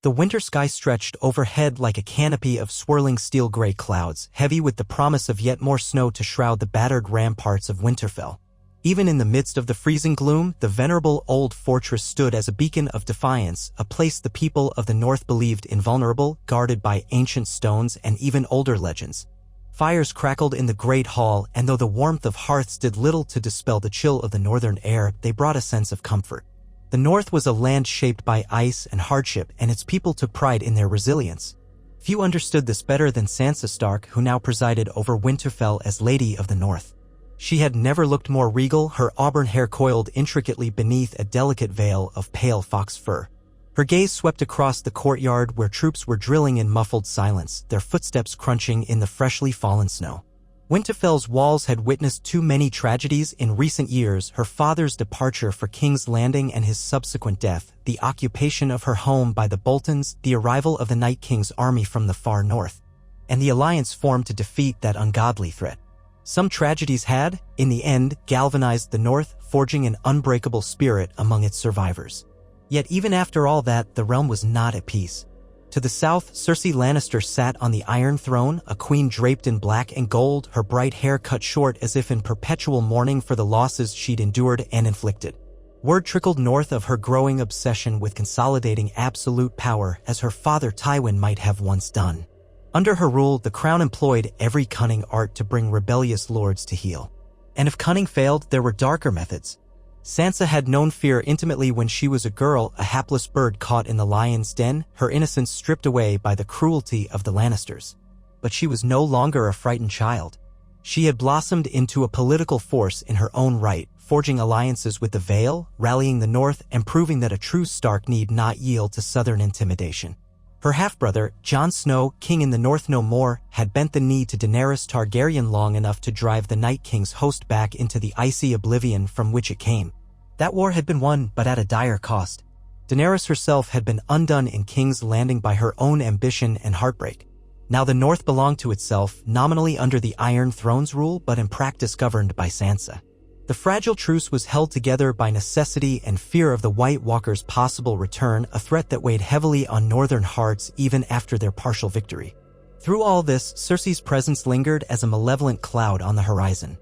The winter sky stretched overhead like a canopy of swirling steel-gray clouds, heavy with the promise of yet more snow to shroud the battered ramparts of Winterfell. Even in the midst of the freezing gloom, the venerable old fortress stood as a beacon of defiance, a place the people of the north believed invulnerable, guarded by ancient stones and even older legends. Fires crackled in the great hall, and though the warmth of hearths did little to dispel the chill of the northern air, they brought a sense of comfort. The north was a land shaped by ice and hardship, and its people took pride in their resilience. Few understood this better than Sansa Stark, who now presided over Winterfell as Lady of the North. She had never looked more regal, her auburn hair coiled intricately beneath a delicate veil of pale fox fur. Her gaze swept across the courtyard where troops were drilling in muffled silence, their footsteps crunching in the freshly fallen snow. Winterfell's walls had witnessed too many tragedies in recent years: her father's departure for King's Landing and his subsequent death, the occupation of her home by the Boltons, the arrival of the Night King's army from the far north, and the alliance formed to defeat that ungodly threat. Some tragedies had, in the end, galvanized the North, forging an unbreakable spirit among its survivors. Yet even after all that, the realm was not at peace. To the south, Cersei Lannister sat on the Iron Throne, a queen draped in black and gold, her bright hair cut short as if in perpetual mourning for the losses she'd endured and inflicted. Word trickled north of her growing obsession with consolidating absolute power, as her father Tywin might have once done. Under her rule, the crown employed every cunning art to bring rebellious lords to heel. And if cunning failed, there were darker methods. Sansa had known fear intimately when she was a girl, a hapless bird caught in the lion's den, her innocence stripped away by the cruelty of the Lannisters. But she was no longer a frightened child. She had blossomed into a political force in her own right, forging alliances with the Vale, rallying the North, and proving that a true Stark need not yield to southern intimidation. Her half-brother, Jon Snow, king in the North no more, had bent the knee to Daenerys Targaryen long enough to drive the Night King's host back into the icy oblivion from which it came. That war had been won, but at a dire cost. Daenerys herself had been undone in King's Landing by her own ambition and heartbreak. Now the North belonged to itself, nominally under the Iron Throne's rule, but in practice governed by Sansa. The fragile truce was held together by necessity and fear of the White Walkers' possible return, a threat that weighed heavily on northern hearts even after their partial victory. Through all this, Cersei's presence lingered as a malevolent cloud on the horizon.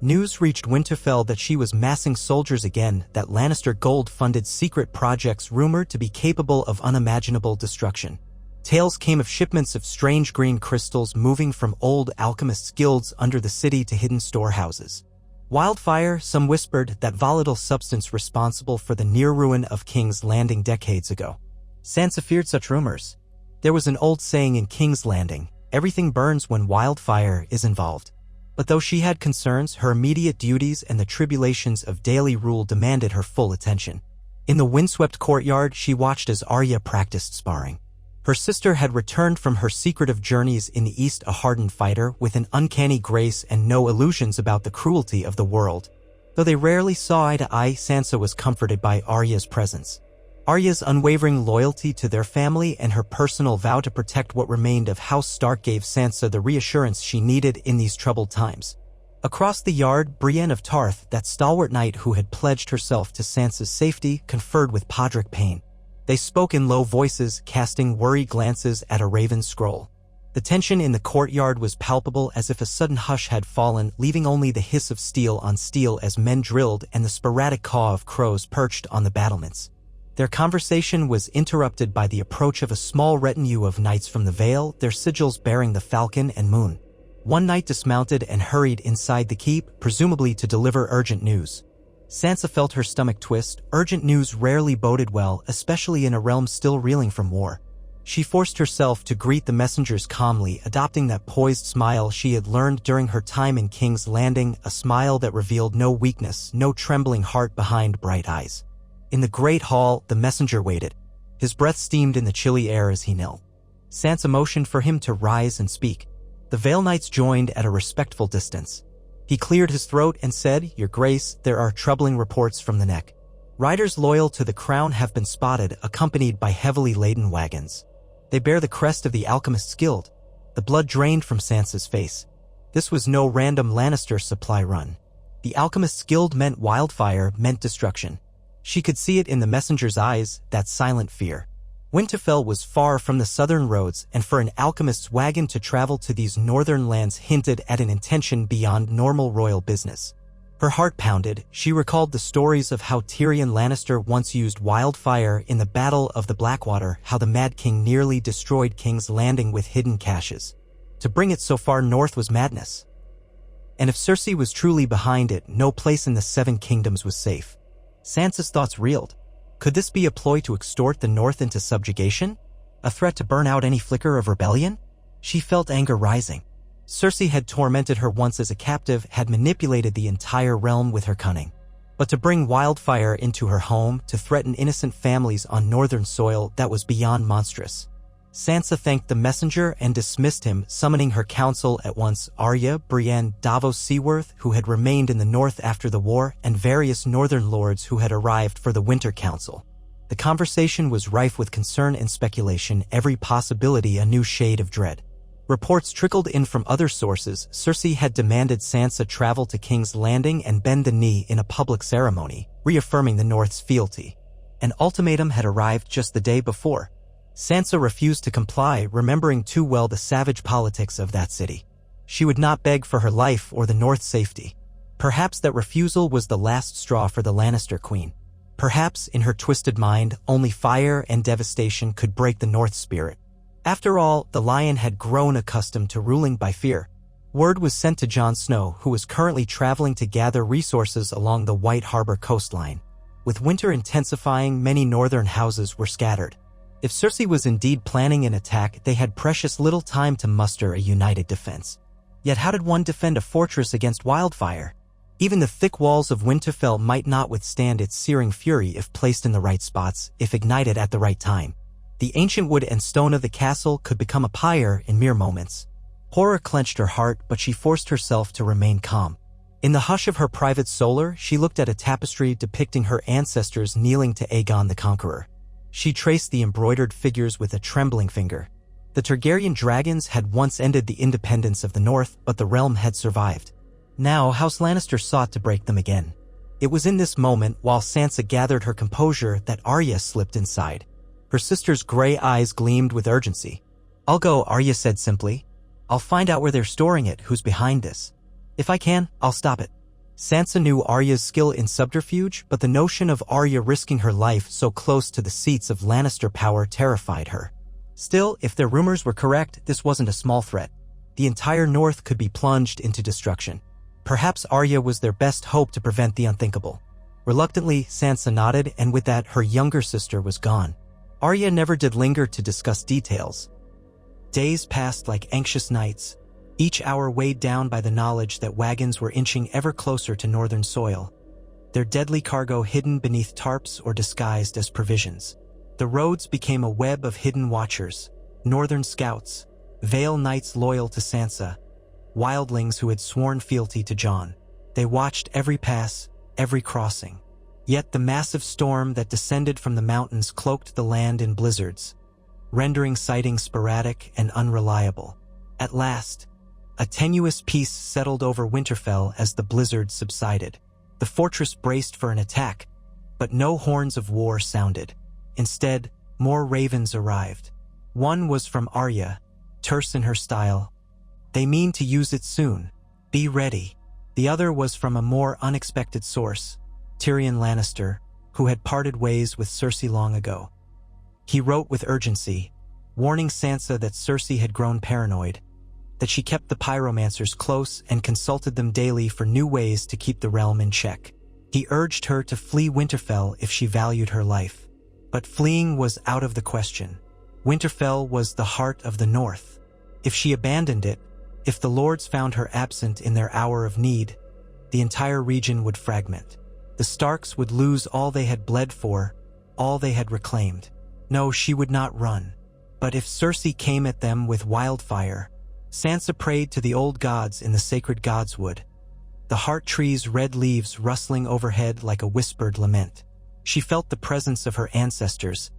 News reached Winterfell that she was massing soldiers again, that Lannister gold-funded secret projects rumored to be capable of unimaginable destruction. Tales came of shipments of strange green crystals moving from old alchemists' guilds under the city to hidden storehouses. Wildfire, some whispered, that volatile substance responsible for the near ruin of King's Landing decades ago. Sansa feared such rumors. There was an old saying in King's Landing: everything burns when wildfire is involved. But though she had concerns, her immediate duties and the tribulations of daily rule demanded her full attention. In the windswept courtyard, she watched as Arya practiced sparring. Her sister had returned from her secretive journeys in the East, a hardened fighter with an uncanny grace and no illusions about the cruelty of the world. Though they rarely saw eye to eye, Sansa was comforted by Arya's presence. Arya's unwavering loyalty to their family and her personal vow to protect what remained of House Stark gave Sansa the reassurance she needed in these troubled times. Across the yard, Brienne of Tarth, that stalwart knight who had pledged herself to Sansa's safety, conferred with Podrick Payne. They spoke in low voices, casting worried glances at a raven scroll. The tension in the courtyard was palpable, as if a sudden hush had fallen, leaving only the hiss of steel on steel as men drilled and the sporadic caw of crows perched on the battlements. Their conversation was interrupted by the approach of a small retinue of knights from the Vale, their sigils bearing the falcon and moon. One knight dismounted and hurried inside the keep, presumably to deliver urgent news. Sansa felt her stomach twist. Urgent news rarely boded well, especially in a realm still reeling from war. She forced herself to greet the messengers calmly, adopting that poised smile she had learned during her time in King's Landing, a smile that revealed no weakness, no trembling heart behind bright eyes. In the great hall, the messenger waited. His breath steamed in the chilly air as he knelt. Sansa motioned for him to rise and speak. The Vale Knights joined at a respectful distance. He cleared his throat and said, "Your Grace, there are troubling reports from the Neck. Riders loyal to the crown have been spotted, accompanied by heavily laden wagons. They bear the crest of the Alchemist's Guild." The blood drained from Sansa's face. This was no random Lannister supply run. The Alchemist's Guild meant wildfire, meant destruction. She could see it in the messenger's eyes, that silent fear. Winterfell was far from the southern roads, and for an alchemist's wagon to travel to these northern lands hinted at an intention beyond normal royal business. Her heart pounded. She recalled the stories of how Tyrion Lannister once used wildfire in the Battle of the Blackwater, how the Mad King nearly destroyed King's Landing with hidden caches. To bring it so far north was madness. And if Cersei was truly behind it, no place in the Seven Kingdoms was safe. Sansa's thoughts reeled. Could this be a ploy to extort the North into subjugation? A threat to burn out any flicker of rebellion? She felt anger rising. Cersei had tormented her once as a captive, had manipulated the entire realm with her cunning. But to bring wildfire into her home, to threaten innocent families on northern soil, that was beyond monstrous. Sansa thanked the messenger and dismissed him, summoning her council at once: Arya, Brienne, Davos Seaworth, who had remained in the north after the war, and various northern lords who had arrived for the Winter Council. The conversation was rife with concern and speculation, every possibility a new shade of dread. Reports trickled in from other sources. Cersei had demanded Sansa travel to King's Landing and bend the knee in a public ceremony, reaffirming the North's fealty. An ultimatum had arrived just the day before. Sansa refused to comply, remembering too well the savage politics of that city. She would not beg for her life or the North's safety. Perhaps that refusal was the last straw for the Lannister queen. Perhaps, in her twisted mind, only fire and devastation could break the North's spirit. After all, the Lion had grown accustomed to ruling by fear. Word was sent to Jon Snow, who was currently traveling to gather resources along the White Harbor coastline. With winter intensifying, many northern houses were scattered. If Cersei was indeed planning an attack, they had precious little time to muster a united defense. Yet how did one defend a fortress against wildfire? Even the thick walls of Winterfell might not withstand its searing fury if placed in the right spots, if ignited at the right time. The ancient wood and stone of the castle could become a pyre in mere moments. Horror clenched her heart, but she forced herself to remain calm. In the hush of her private solar, she looked at a tapestry depicting her ancestors kneeling to Aegon the Conqueror. She traced the embroidered figures with a trembling finger. The Targaryen dragons had once ended the independence of the North, but the realm had survived. Now House Lannister sought to break them again. It was in this moment, while Sansa gathered her composure, that Arya slipped inside. Her sister's gray eyes gleamed with urgency. "I'll go," Arya said simply. "I'll find out where they're storing it, who's behind this. If I can, I'll stop it." Sansa knew Arya's skill in subterfuge, but the notion of Arya risking her life so close to the seats of Lannister power terrified her. Still, if their rumors were correct, this wasn't a small threat. The entire North could be plunged into destruction. Perhaps Arya was their best hope to prevent the unthinkable. Reluctantly, Sansa nodded, and with that, her younger sister was gone. Arya never did linger to discuss details. Days passed like anxious nights, each hour weighed down by the knowledge that wagons were inching ever closer to northern soil, their deadly cargo hidden beneath tarps or disguised as provisions. The roads became a web of hidden watchers, northern scouts, Vale knights loyal to Sansa, wildlings who had sworn fealty to Jon. They watched every pass, every crossing. Yet the massive storm that descended from the mountains cloaked the land in blizzards, rendering sighting sporadic and unreliable. At last, a tenuous peace settled over Winterfell as the blizzard subsided. The fortress braced for an attack, but no horns of war sounded. Instead, more ravens arrived. One was from Arya, terse in her style. "They mean to use it soon. Be ready." The other was from a more unexpected source, Tyrion Lannister, who had parted ways with Cersei long ago. He wrote with urgency, warning Sansa that Cersei had grown paranoid, that she kept the pyromancers close and consulted them daily for new ways to keep the realm in check. He urged her to flee Winterfell if she valued her life. But fleeing was out of the question. Winterfell was the heart of the North. If she abandoned it, if the lords found her absent in their hour of need, the entire region would fragment. The Starks would lose all they had bled for, all they had reclaimed. No, she would not run. But if Cersei came at them with wildfire, Sansa prayed to the old gods in the sacred godswood, the heart tree's red leaves rustling overhead like a whispered lament. She felt the presence of her ancestors,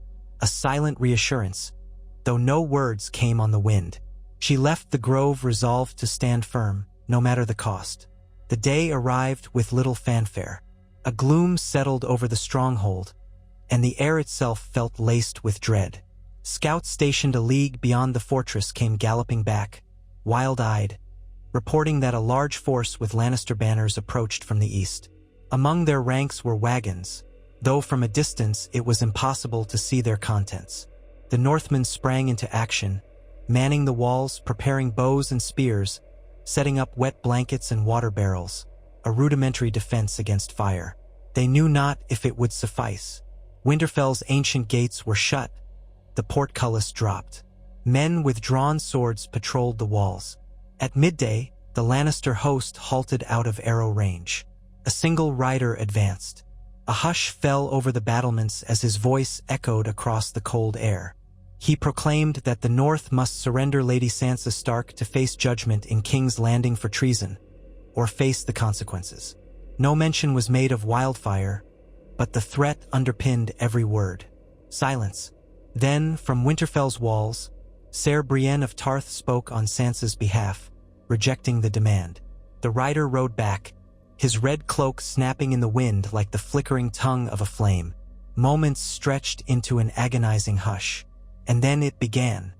a silent reassurance, though no words came on the wind. She left the grove resolved to stand firm, no matter the cost. The day arrived with little fanfare. A gloom settled over the stronghold, and the air itself felt laced with dread. Scouts stationed a league beyond the fortress came galloping back, wild-eyed, reporting that a large force with Lannister banners approached from the east. Among their ranks were wagons, though from a distance it was impossible to see their contents. The Northmen sprang into action, manning the walls, preparing bows and spears, setting up wet blankets and water barrels, a rudimentary defense against fire. They knew not if it would suffice. Winterfell's ancient gates were shut. The portcullis dropped. Men with drawn swords patrolled the walls. At midday, the Lannister host halted out of arrow range. A single rider advanced. A hush fell over the battlements as his voice echoed across the cold air. He proclaimed that the North must surrender Lady Sansa Stark to face judgment in King's Landing for treason, or face the consequences. No mention was made of Wildfire, but the threat underpinned every word. Silence. Then, from Winterfell's walls, Ser Brienne of Tarth spoke on Sansa's behalf, rejecting the demand. The rider rode back, his red cloak snapping in the wind like the flickering tongue of a flame. Moments stretched into an agonizing hush. And then it began.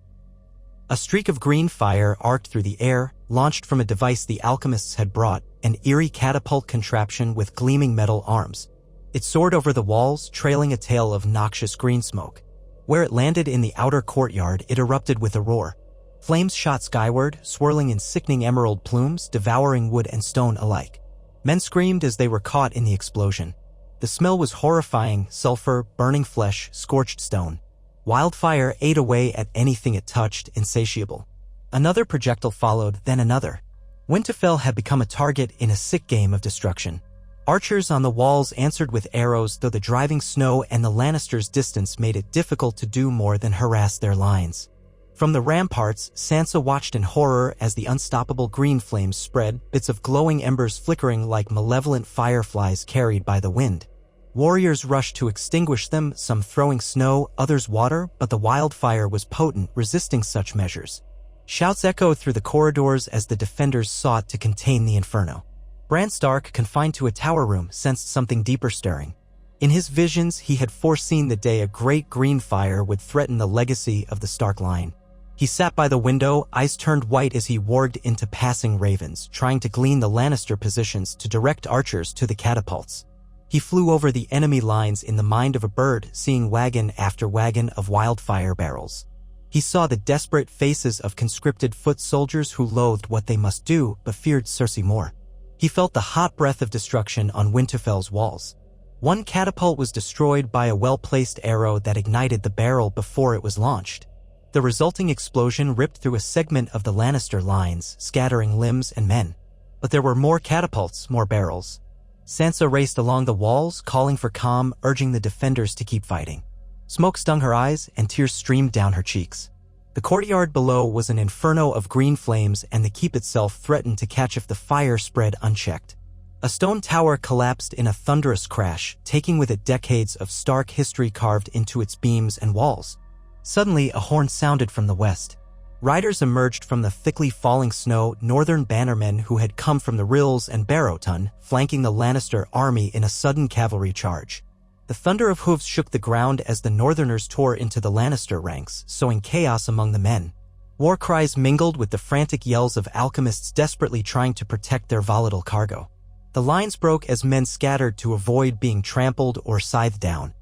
A streak of green fire arced through the air, launched from a device the alchemists had brought, an eerie catapult contraption with gleaming metal arms. It soared over the walls, trailing a tail of noxious green smoke. Where it landed in the outer courtyard, it erupted with a roar. Flames shot skyward, swirling in sickening emerald plumes, devouring wood and stone alike. Men screamed as they were caught in the explosion. The smell was horrifying: sulfur, burning flesh, scorched stone. Wildfire ate away at anything it touched, insatiable. Another projectile followed, then another. Winterfell had become a target in a sick game of destruction. Archers on the walls answered with arrows, though the driving snow and the Lannisters' distance made it difficult to do more than harass their lines. From the ramparts, Sansa watched in horror as the unstoppable green flames spread, bits of glowing embers flickering like malevolent fireflies carried by the wind. Warriors rushed to extinguish them, some throwing snow, others water, but the wildfire was potent, resisting such measures. Shouts echoed through the corridors as the defenders sought to contain the inferno. Bran Stark, confined to a tower room, sensed something deeper stirring. In his visions, he had foreseen the day a great green fire would threaten the legacy of the Stark line. He sat by the window, eyes turned white as he warged into passing ravens, trying to glean the Lannister positions to direct archers to the catapults. He flew over the enemy lines in the mind of a bird, seeing wagon after wagon of wildfire barrels. He saw the desperate faces of conscripted foot soldiers who loathed what they must do but feared Cersei more. He felt the hot breath of destruction on Winterfell's walls. One catapult was destroyed by a well-placed arrow that ignited the barrel before it was launched. The resulting explosion ripped through a segment of the Lannister lines, scattering limbs and men. But there were more catapults, more barrels. Sansa raced along the walls, calling for calm, urging the defenders to keep fighting. Smoke stung her eyes, and tears streamed down her cheeks. The courtyard below was an inferno of green flames, and the keep itself threatened to catch if the fire spread unchecked. A stone tower collapsed in a thunderous crash, taking with it decades of Stark history carved into its beams and walls. Suddenly, a horn sounded from the west. Riders emerged from the thickly falling snow, northern bannermen who had come from the Rills and Barrowton, flanking the Lannister army in a sudden cavalry charge. The thunder of hooves shook the ground as the Northerners tore into the Lannister ranks, sowing chaos among the men. War cries mingled with the frantic yells of alchemists desperately trying to protect their volatile cargo. The lines broke as men scattered to avoid being trampled or scythed down.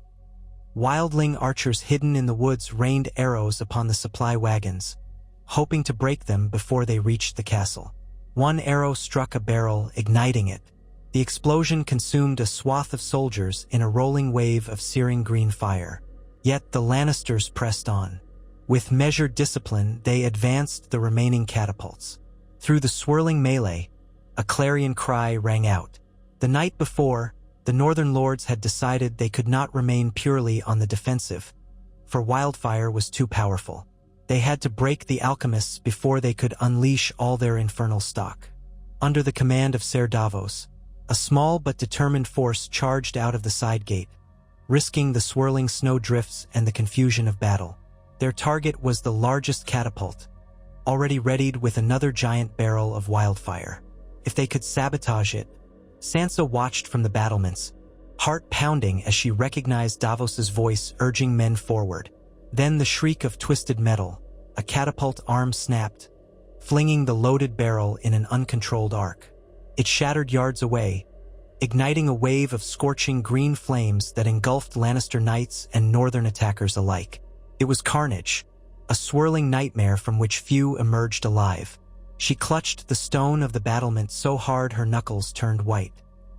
Wildling archers hidden in the woods rained arrows upon the supply wagons, hoping to break them before they reached the castle. One arrow struck a barrel, igniting it. The explosion consumed a swath of soldiers in a rolling wave of searing green fire. Yet the Lannisters pressed on. With measured discipline, they advanced the remaining catapults. Through the swirling melee, a clarion cry rang out. The night before, the Northern Lords had decided they could not remain purely on the defensive, for Wildfire was too powerful. They had to break the alchemists before they could unleash all their infernal stock. Under the command of Ser Davos, a small but determined force charged out of the side gate, risking the swirling snow drifts and the confusion of battle. Their target was the largest catapult, already readied with another giant barrel of wildfire. If they could sabotage it, Sansa watched from the battlements, heart pounding as she recognized Davos's voice urging men forward. Then the shriek of twisted metal, a catapult arm snapped, flinging the loaded barrel in an uncontrolled arc. It shattered yards away, igniting a wave of scorching green flames that engulfed Lannister knights and northern attackers alike. It was carnage, a swirling nightmare from which few emerged alive. She clutched the stone of the battlement so hard her knuckles turned white.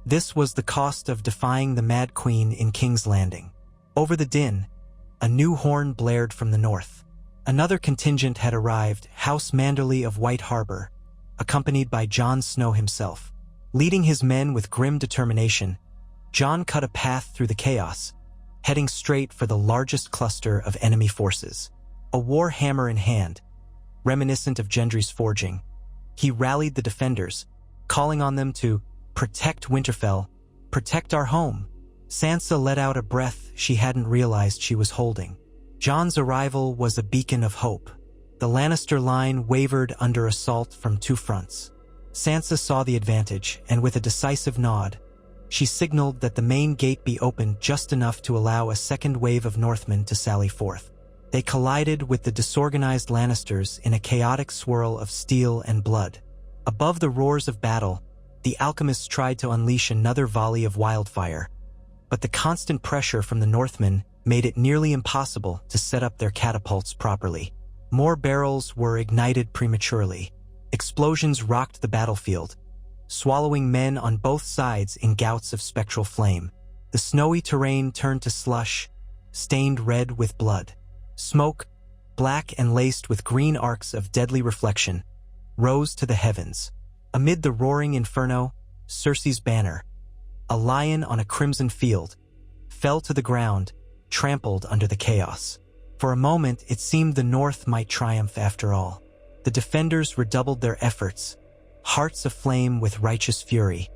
This was the cost of defying the Mad Queen in King's Landing. Over the din, a new horn blared from the north. Another contingent had arrived, House Manderly of White Harbor, accompanied by Jon Snow himself. Leading his men with grim determination, Jon cut a path through the chaos, heading straight for the largest cluster of enemy forces. A war hammer in hand, reminiscent of Gendry's forging, he rallied the defenders, calling on them to protect Winterfell, protect our home. Sansa let out a breath she hadn't realized she was holding. Jon's arrival was a beacon of hope. The Lannister line wavered under assault from two fronts. Sansa saw the advantage, and with a decisive nod, she signaled that the main gate be opened just enough to allow a second wave of Northmen to sally forth. They collided with the disorganized Lannisters in a chaotic swirl of steel and blood. Above the roars of battle, the alchemists tried to unleash another volley of wildfire, but the constant pressure from the Northmen made it nearly impossible to set up their catapults properly. More barrels were ignited prematurely. Explosions rocked the battlefield, swallowing men on both sides in gouts of spectral flame. The snowy terrain turned to slush, stained red with blood. Smoke, black and laced with green arcs of deadly reflection, rose to the heavens. Amid the roaring inferno, Cersei's banner, a lion on a crimson field, fell to the ground, trampled under the chaos. For a moment, it seemed the North might triumph after all. The defenders redoubled their efforts, hearts aflame with righteous fury.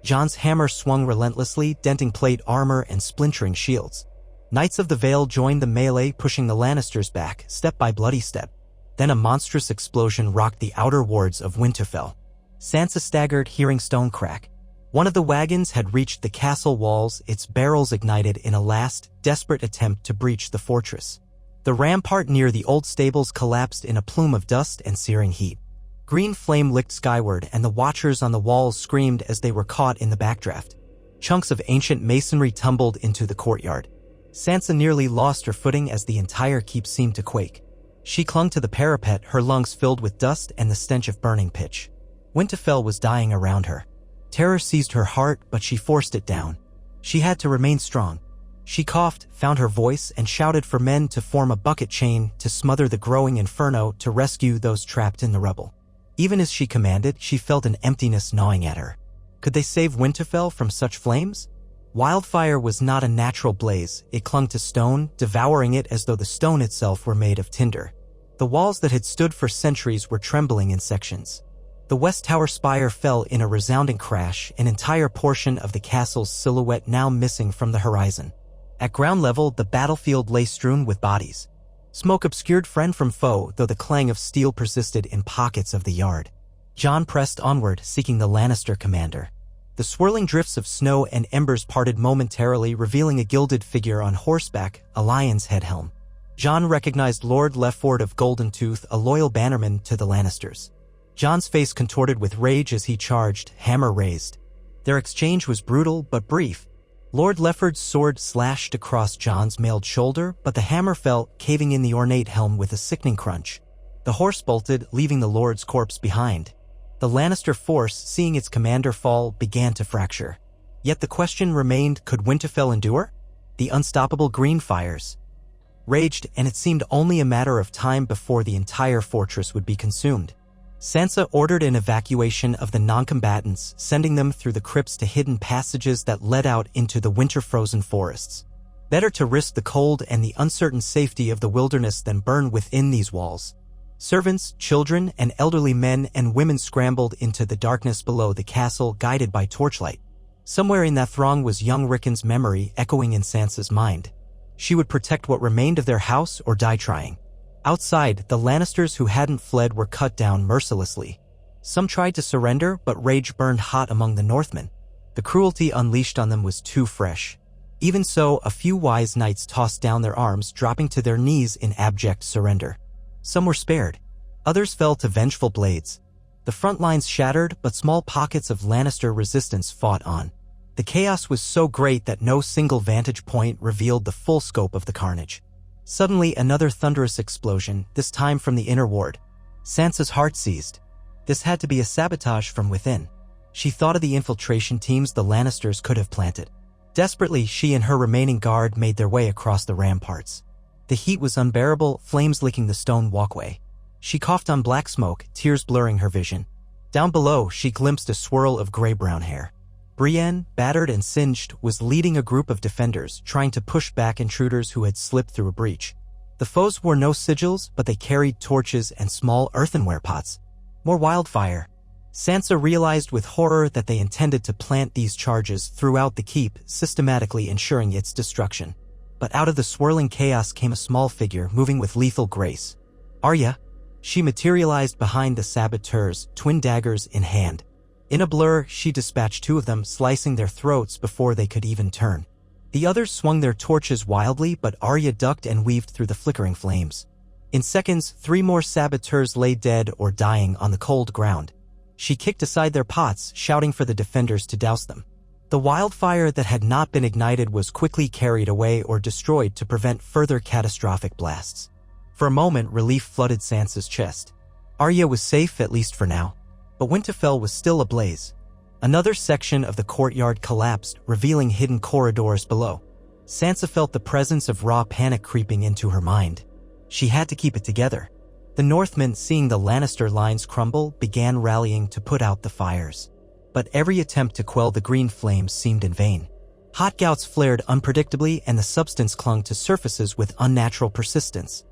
Jon's hammer swung relentlessly, denting plate armor and splintering shields. Knights of the Vale joined the melee, pushing the Lannisters back, step by bloody step. Then a monstrous explosion rocked the outer wards of Winterfell. Sansa staggered, hearing stone crack. One of the wagons had reached the castle walls, its barrels ignited in a last, desperate attempt to breach the fortress. The rampart near the old stables collapsed in a plume of dust and searing heat. Green flame licked skyward, and the watchers on the walls screamed as they were caught in the backdraft. Chunks of ancient masonry tumbled into the courtyard. Sansa nearly lost her footing as the entire keep seemed to quake. She clung to the parapet, her lungs filled with dust and the stench of burning pitch. Winterfell was dying around her. Terror seized her heart, but she forced it down. She had to remain strong. She coughed, found her voice, and shouted for men to form a bucket chain to smother the growing inferno to rescue those trapped in the rubble. Even as she commanded, she felt an emptiness gnawing at her. Could they save Winterfell from such flames? Wildfire was not a natural blaze. It clung to stone, devouring it as though the stone itself were made of tinder. The walls that had stood for centuries were trembling in sections. The West Tower spire fell in a resounding crash, an entire portion of the castle's silhouette now missing from the horizon. At ground level, the battlefield lay strewn with bodies. Smoke obscured friend from foe, though the clang of steel persisted in pockets of the yard. Jon pressed onward, seeking the Lannister commander. The swirling drifts of snow and embers parted momentarily, revealing a gilded figure on horseback, a lion's head helm. Jon recognized Lord Lefford of Golden Tooth, a loyal bannerman to the Lannisters. Jon's face contorted with rage as he charged, hammer raised. Their exchange was brutal but brief. Lord Lefford's sword slashed across Jon's mailed shoulder, but the hammer fell, caving in the ornate helm with a sickening crunch. The horse bolted, leaving the Lord's corpse behind. The Lannister force, seeing its commander fall, began to fracture. Yet the question remained, could Winterfell endure? The unstoppable green fires raged, and it seemed only a matter of time before the entire fortress would be consumed. Sansa ordered an evacuation of the non-combatants, sending them through the crypts to hidden passages that led out into the winter-frozen forests. Better to risk the cold and the uncertain safety of the wilderness than burn within these walls. Servants, children, and elderly men and women scrambled into the darkness below the castle, guided by torchlight. Somewhere in that throng was young Rickon's memory echoing in Sansa's mind. She would protect what remained of their house or die trying. Outside, the Lannisters who hadn't fled were cut down mercilessly. Some tried to surrender, but rage burned hot among the Northmen. The cruelty unleashed on them was too fresh. Even so, a few wise knights tossed down their arms, dropping to their knees in abject surrender. Some were spared. Others fell to vengeful blades. The front lines shattered, but small pockets of Lannister resistance fought on. The chaos was so great that no single vantage point revealed the full scope of the carnage. Suddenly, another thunderous explosion, this time from the inner ward. Sansa's heart seized. This had to be a sabotage from within. She thought of the infiltration teams the Lannisters could have planted. Desperately, she and her remaining guard made their way across the ramparts. The heat was unbearable, flames licking the stone walkway. She coughed on black smoke, tears blurring her vision. Down below, she glimpsed a swirl of gray-brown hair. Brienne, battered and singed, was leading a group of defenders, trying to push back intruders who had slipped through a breach. The foes wore no sigils, but they carried torches and small earthenware pots. More wildfire. Sansa realized with horror that they intended to plant these charges throughout the keep, systematically ensuring its destruction. But out of the swirling chaos came a small figure, moving with lethal grace. Arya. She materialized behind the saboteurs, twin daggers in hand. In a blur, she dispatched two of them, slicing their throats before they could even turn. The others swung their torches wildly, but Arya ducked and weaved through the flickering flames. In seconds, 3 more saboteurs lay dead or dying on the cold ground. She kicked aside their pots, shouting for the defenders to douse them. The wildfire that had not been ignited was quickly carried away or destroyed to prevent further catastrophic blasts. For a moment, relief flooded Sansa's chest. Arya was safe, at least for now. But Winterfell was still ablaze. Another section of the courtyard collapsed, revealing hidden corridors below. Sansa felt the presence of raw panic creeping into her mind. She had to keep it together. The Northmen, seeing the Lannister lines crumble, began rallying to put out the fires. But every attempt to quell the green flames seemed in vain. Hot gouts flared unpredictably, and the substance clung to surfaces with unnatural persistence.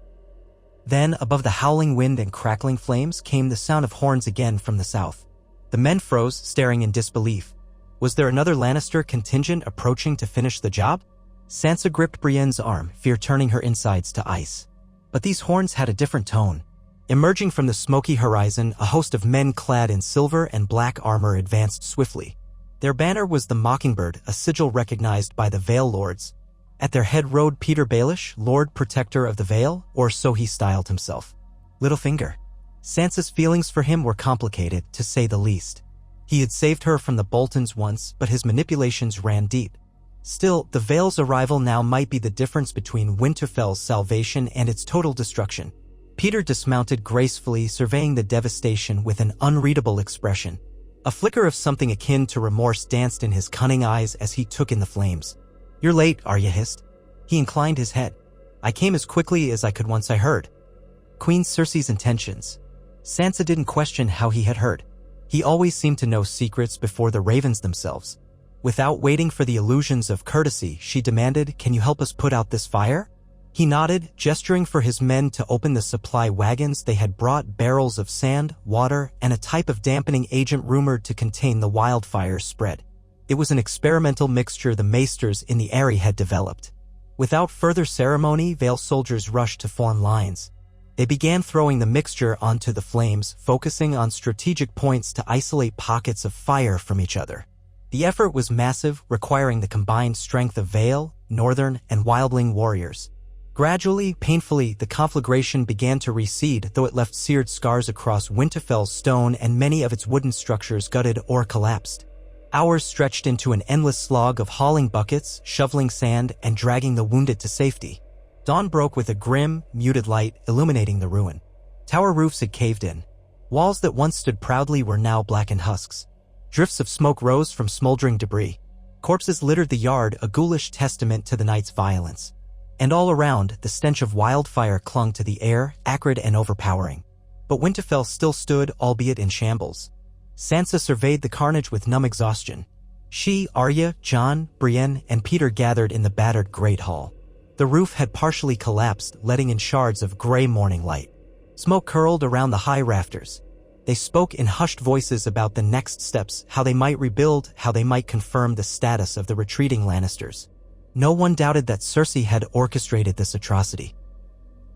Then, above the howling wind and crackling flames, came the sound of horns again from the south. The men froze, staring in disbelief. Was there another Lannister contingent approaching to finish the job? Sansa gripped Brienne's arm, fear turning her insides to ice. But these horns had a different tone. Emerging from the smoky horizon, a host of men clad in silver and black armor advanced swiftly. Their banner was the Mockingbird, a sigil recognized by the Vale Lords. At their head rode Peter Baelish, Lord Protector of the Vale, or so he styled himself. Littlefinger. Sansa's feelings for him were complicated, to say the least. He had saved her from the Boltons once, but his manipulations ran deep. Still, the Vale's arrival now might be the difference between Winterfell's salvation and its total destruction. Peter dismounted gracefully, surveying the devastation with an unreadable expression. A flicker of something akin to remorse danced in his cunning eyes as he took in the flames. "You're late," Arya hissed. He inclined his head. "I came as quickly as I could once I heard." Queen Cersei's intentions. Sansa didn't question how he had heard. He always seemed to know secrets before the ravens themselves. Without waiting for the illusions of courtesy, she demanded, "Can you help us put out this fire?" He nodded, gesturing for his men to open the supply wagons. They had brought barrels of sand, water, and a type of dampening agent rumored to contain the wildfire's spread. It was an experimental mixture the maesters in the area had developed. Without further ceremony, Vale soldiers rushed to form lines. They began throwing the mixture onto the flames, focusing on strategic points to isolate pockets of fire from each other. The effort was massive, requiring the combined strength of Vale, Northern, and Wildling warriors. Gradually, painfully, the conflagration began to recede, though it left seared scars across Winterfell's stone and many of its wooden structures gutted or collapsed. Hours stretched into an endless slog of hauling buckets, shoveling sand, and dragging the wounded to safety. Dawn broke with a grim, muted light illuminating the ruin. Tower roofs had caved in. Walls that once stood proudly were now blackened husks. Drifts of smoke rose from smoldering debris. Corpses littered the yard, a ghoulish testament to the night's violence. And all around, the stench of wildfire clung to the air, acrid and overpowering. But Winterfell still stood, albeit in shambles. Sansa surveyed the carnage with numb exhaustion. She, Arya, Jon, Brienne, and Peter gathered in the battered Great Hall. The roof had partially collapsed, letting in shards of gray morning light. Smoke curled around the high rafters. They spoke in hushed voices about the next steps, how they might rebuild, how they might confirm the status of the retreating Lannisters. No one doubted that Cersei had orchestrated this atrocity.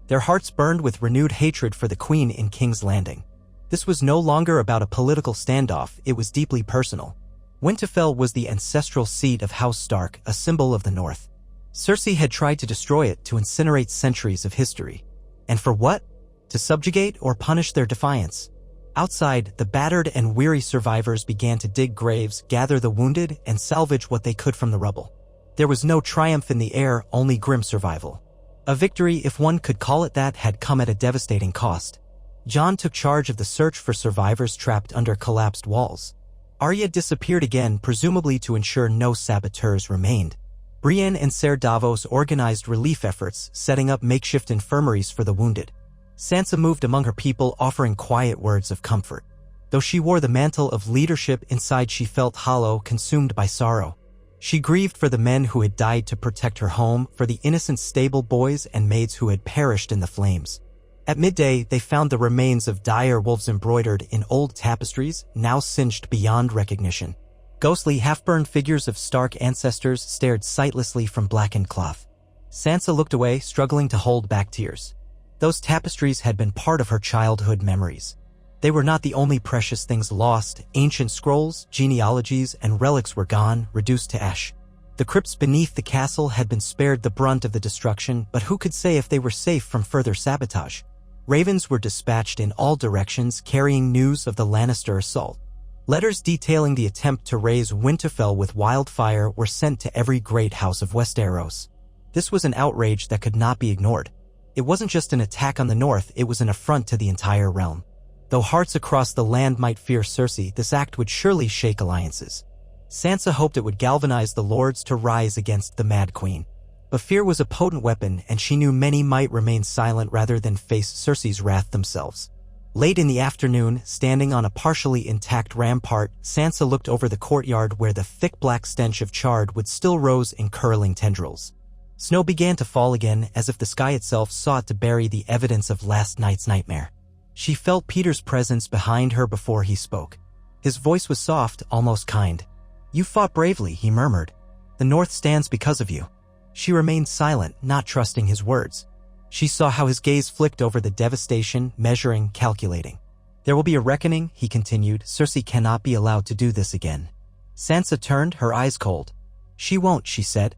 Their hearts burned with renewed hatred for the Queen in King's Landing. This was no longer about a political standoff, it was deeply personal. Winterfell was the ancestral seat of House Stark, a symbol of the North. Cersei had tried to destroy it to incinerate centuries of history. And for what? To subjugate or punish their defiance. Outside, the battered and weary survivors began to dig graves, gather the wounded, and salvage what they could from the rubble. There was no triumph in the air, only grim survival. A victory, if one could call it that, had come at a devastating cost. Jon took charge of the search for survivors trapped under collapsed walls. Arya disappeared again, presumably to ensure no saboteurs remained. Brienne and Ser Davos organized relief efforts, setting up makeshift infirmaries for the wounded. Sansa moved among her people, offering quiet words of comfort. Though she wore the mantle of leadership, inside she felt hollow, consumed by sorrow. She grieved for the men who had died to protect her home, for the innocent stable boys and maids who had perished in the flames. At midday, they found the remains of dire wolves embroidered in old tapestries, now singed beyond recognition. Ghostly, half-burned figures of Stark ancestors stared sightlessly from blackened cloth. Sansa looked away, struggling to hold back tears. Those tapestries had been part of her childhood memories. They were not the only precious things lost. Ancient scrolls, genealogies, and relics were gone, reduced to ash. The crypts beneath the castle had been spared the brunt of the destruction, but who could say if they were safe from further sabotage? Ravens were dispatched in all directions, carrying news of the Lannister assault. Letters detailing the attempt to raise Winterfell with Wildfire were sent to every great house of Westeros. This was an outrage that could not be ignored. It wasn't just an attack on the North, it was an affront to the entire realm. Though hearts across the land might fear Cersei, this act would surely shake alliances. Sansa hoped it would galvanize the lords to rise against the Mad Queen. But fear was a potent weapon, and she knew many might remain silent rather than face Cersei's wrath themselves. Late in the afternoon, standing on a partially intact rampart, Sansa looked over the courtyard where the thick black stench of charred wood still rose in curling tendrils. Snow began to fall again, as if the sky itself sought to bury the evidence of last night's nightmare. She felt Peter's presence behind her before he spoke. His voice was soft, almost kind. "You fought bravely," he murmured. "The North stands because of you." She remained silent, not trusting his words. She saw how his gaze flicked over the devastation, measuring, calculating. "There will be a reckoning," he continued. "Cersei cannot be allowed to do this again." Sansa turned, her eyes cold. "She won't," she said.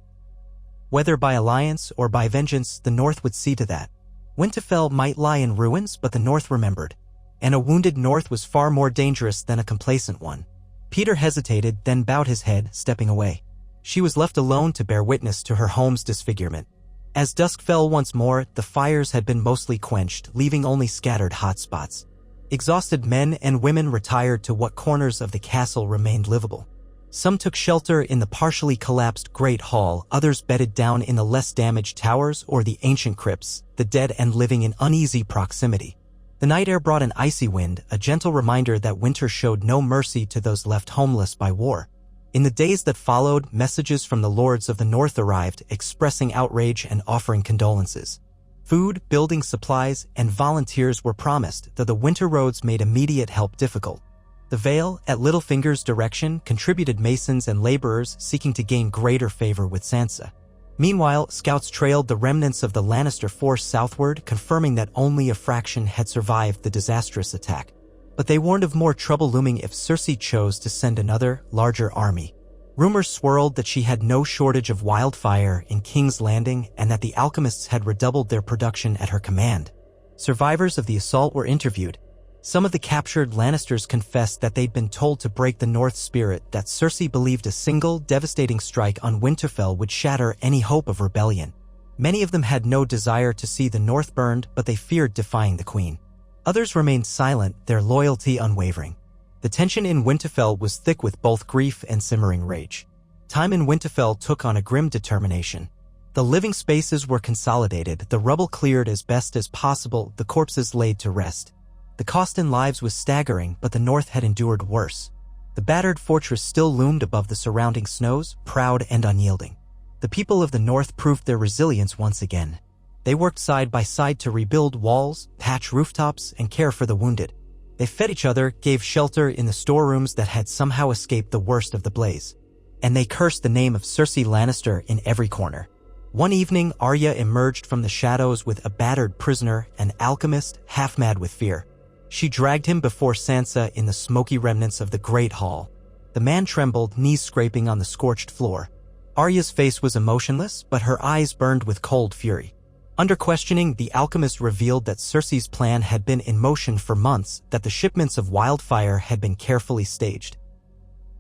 Whether by alliance or by vengeance, the North would see to that. Winterfell might lie in ruins, but the North remembered. And a wounded North was far more dangerous than a complacent one. Peter hesitated, then bowed his head, stepping away. She was left alone to bear witness to her home's disfigurement. As dusk fell once more, the fires had been mostly quenched, leaving only scattered hot spots. Exhausted men and women retired to what corners of the castle remained livable. Some took shelter in the partially collapsed Great Hall, others bedded down in the less damaged towers or the ancient crypts, the dead and living in uneasy proximity. The night air brought an icy wind, a gentle reminder that winter showed no mercy to those left homeless by war. In the days that followed, messages from the lords of the North arrived, expressing outrage and offering condolences. Food, building supplies, and volunteers were promised, though the winter roads made immediate help difficult. The Vale, at Littlefinger's direction, contributed masons and laborers seeking to gain greater favor with Sansa. Meanwhile, scouts trailed the remnants of the Lannister force southward, confirming that only a fraction had survived the disastrous attack. But they warned of more trouble looming if Cersei chose to send another, larger army. Rumors swirled that she had no shortage of wildfire in King's Landing and that the alchemists had redoubled their production at her command. Survivors of the assault were interviewed. Some of the captured Lannisters confessed that they'd been told to break the North spirit, that Cersei believed a single, devastating strike on Winterfell would shatter any hope of rebellion. Many of them had no desire to see the North burned, but they feared defying the Queen. Others remained silent, their loyalty unwavering. The tension in Winterfell was thick with both grief and simmering rage. Time in Winterfell took on a grim determination. The living spaces were consolidated, the rubble cleared as best as possible, the corpses laid to rest. The cost in lives was staggering, but the North had endured worse. The battered fortress still loomed above the surrounding snows, proud and unyielding. The people of the North proved their resilience once again. They worked side by side to rebuild walls, patch rooftops, and care for the wounded. They fed each other, gave shelter in the storerooms that had somehow escaped the worst of the blaze. And they cursed the name of Cersei Lannister in every corner. One evening, Arya emerged from the shadows with a battered prisoner, an alchemist, half-mad with fear. She dragged him before Sansa in the smoky remnants of the Great Hall. The man trembled, knees scraping on the scorched floor. Arya's face was emotionless, but her eyes burned with cold fury. Under questioning, the alchemist revealed that Cersei's plan had been in motion for months, that the shipments of Wildfire had been carefully staged.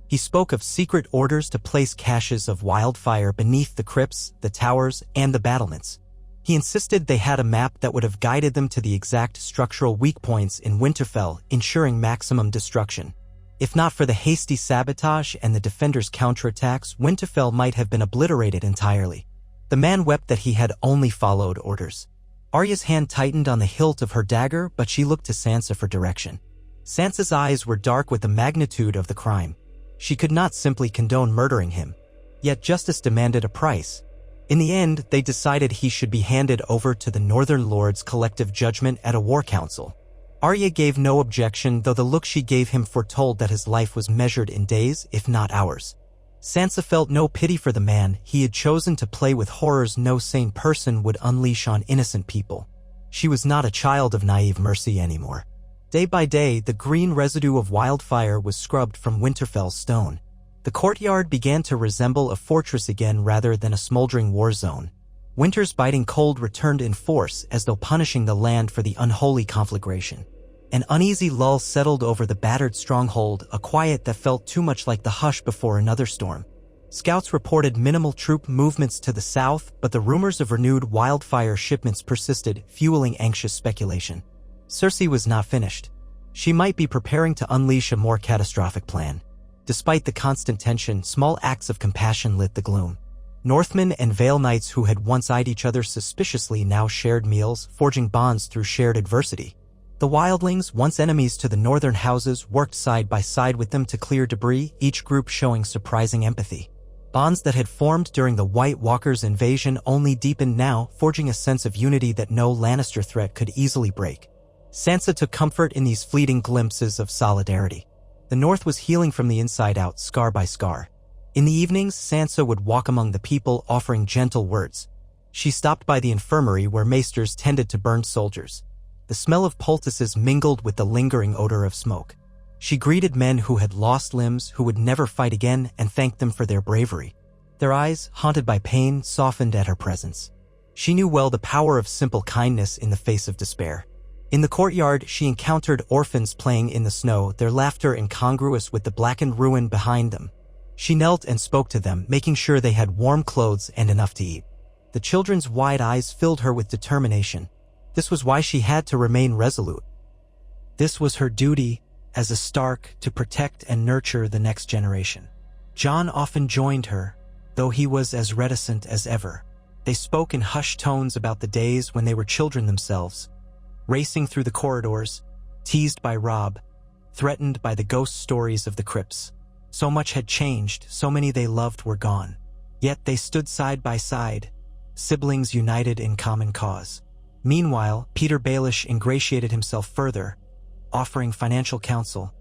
He spoke of secret orders to place caches of Wildfire beneath the crypts, the towers, and the battlements. He insisted they had a map that would have guided them to the exact structural weak points in Winterfell, ensuring maximum destruction. If not for the hasty sabotage and the defenders' counterattacks, Winterfell might have been obliterated entirely. The man wept that he had only followed orders. Arya's hand tightened on the hilt of her dagger, but she looked to Sansa for direction. Sansa's eyes were dark with the magnitude of the crime. She could not simply condone murdering him. Yet justice demanded a price. In the end, they decided he should be handed over to the Northern Lords' collective judgment at a war council. Arya gave no objection, though the look she gave him foretold that his life was measured in days, if not hours. Sansa felt no pity for the man. He had chosen to play with horrors no sane person would unleash on innocent people. She was not a child of naive mercy anymore. Day by day, the green residue of Wildfire was scrubbed from Winterfell's stone. The courtyard began to resemble a fortress again rather than a smoldering war zone. Winter's biting cold returned in force, as though punishing the land for the unholy conflagration. An uneasy lull settled over the battered stronghold, a quiet that felt too much like the hush before another storm. Scouts reported minimal troop movements to the south, but the rumors of renewed Wildfire shipments persisted, fueling anxious speculation. Cersei was not finished. She might be preparing to unleash a more catastrophic plan. Despite the constant tension, small acts of compassion lit the gloom. Northmen and Vale Knights who had once eyed each other suspiciously now shared meals, forging bonds through shared adversity. The wildlings, once enemies to the northern houses, worked side by side with them to clear debris, each group showing surprising empathy. Bonds that had formed during the White Walkers' invasion only deepened now, forging a sense of unity that no Lannister threat could easily break. Sansa took comfort in these fleeting glimpses of solidarity. The North was healing from the inside out, scar by scar. In the evenings, Sansa would walk among the people, offering gentle words. She stopped by the infirmary where maesters tended to burned soldiers. The smell of poultices mingled with the lingering odor of smoke. She greeted men who had lost limbs, who would never fight again, and thanked them for their bravery. Their eyes, haunted by pain, softened at her presence. She knew well the power of simple kindness in the face of despair. In the courtyard, she encountered orphans playing in the snow, their laughter incongruous with the blackened ruin behind them. She knelt and spoke to them, making sure they had warm clothes and enough to eat. The children's wide eyes filled her with determination. This was why she had to remain resolute. This was her duty as a Stark, to protect and nurture the next generation. Jon often joined her, though he was as reticent as ever. They spoke in hushed tones about the days when they were children themselves, racing through the corridors, teased by Robb, threatened by the ghost stories of the crypts. So much had changed, so many they loved were gone. Yet they stood side by side, siblings united in common cause. Meanwhile, Peter Baelish ingratiated himself further, offering financial counsel,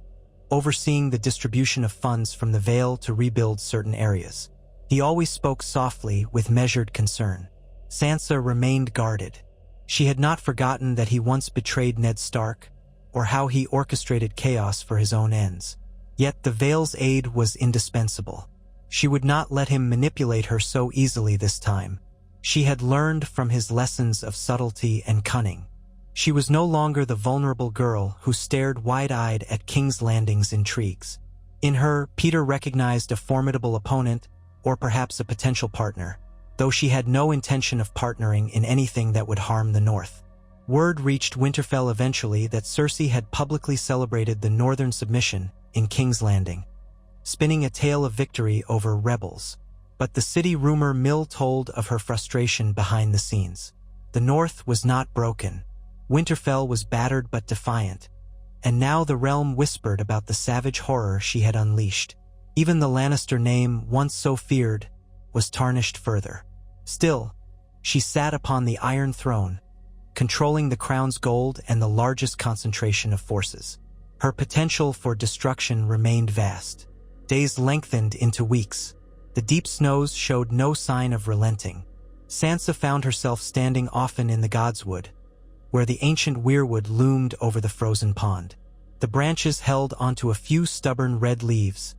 overseeing the distribution of funds from the Vale to rebuild certain areas. He always spoke softly, with measured concern. Sansa remained guarded. She had not forgotten that he once betrayed Ned Stark, or how he orchestrated chaos for his own ends. Yet the Vale's aid was indispensable. She would not let him manipulate her so easily this time. She had learned from his lessons of subtlety and cunning. She was no longer the vulnerable girl who stared wide-eyed at King's Landing's intrigues. In her, Peter recognized a formidable opponent, or perhaps a potential partner, though she had no intention of partnering in anything that would harm the North. Word reached Winterfell eventually that Cersei had publicly celebrated the northern submission in King's Landing, spinning a tale of victory over rebels. But the city rumor mill told of her frustration behind the scenes. The North was not broken. Winterfell was battered but defiant. And now the realm whispered about the savage horror she had unleashed. Even the Lannister name, once so feared, was tarnished further. Still, she sat upon the Iron Throne, controlling the crown's gold and the largest concentration of forces. Her potential for destruction remained vast. Days lengthened into weeks. The deep snows showed no sign of relenting. Sansa found herself standing often in the Godswood, where the ancient weirwood loomed over the frozen pond. The branches held onto a few stubborn red leaves,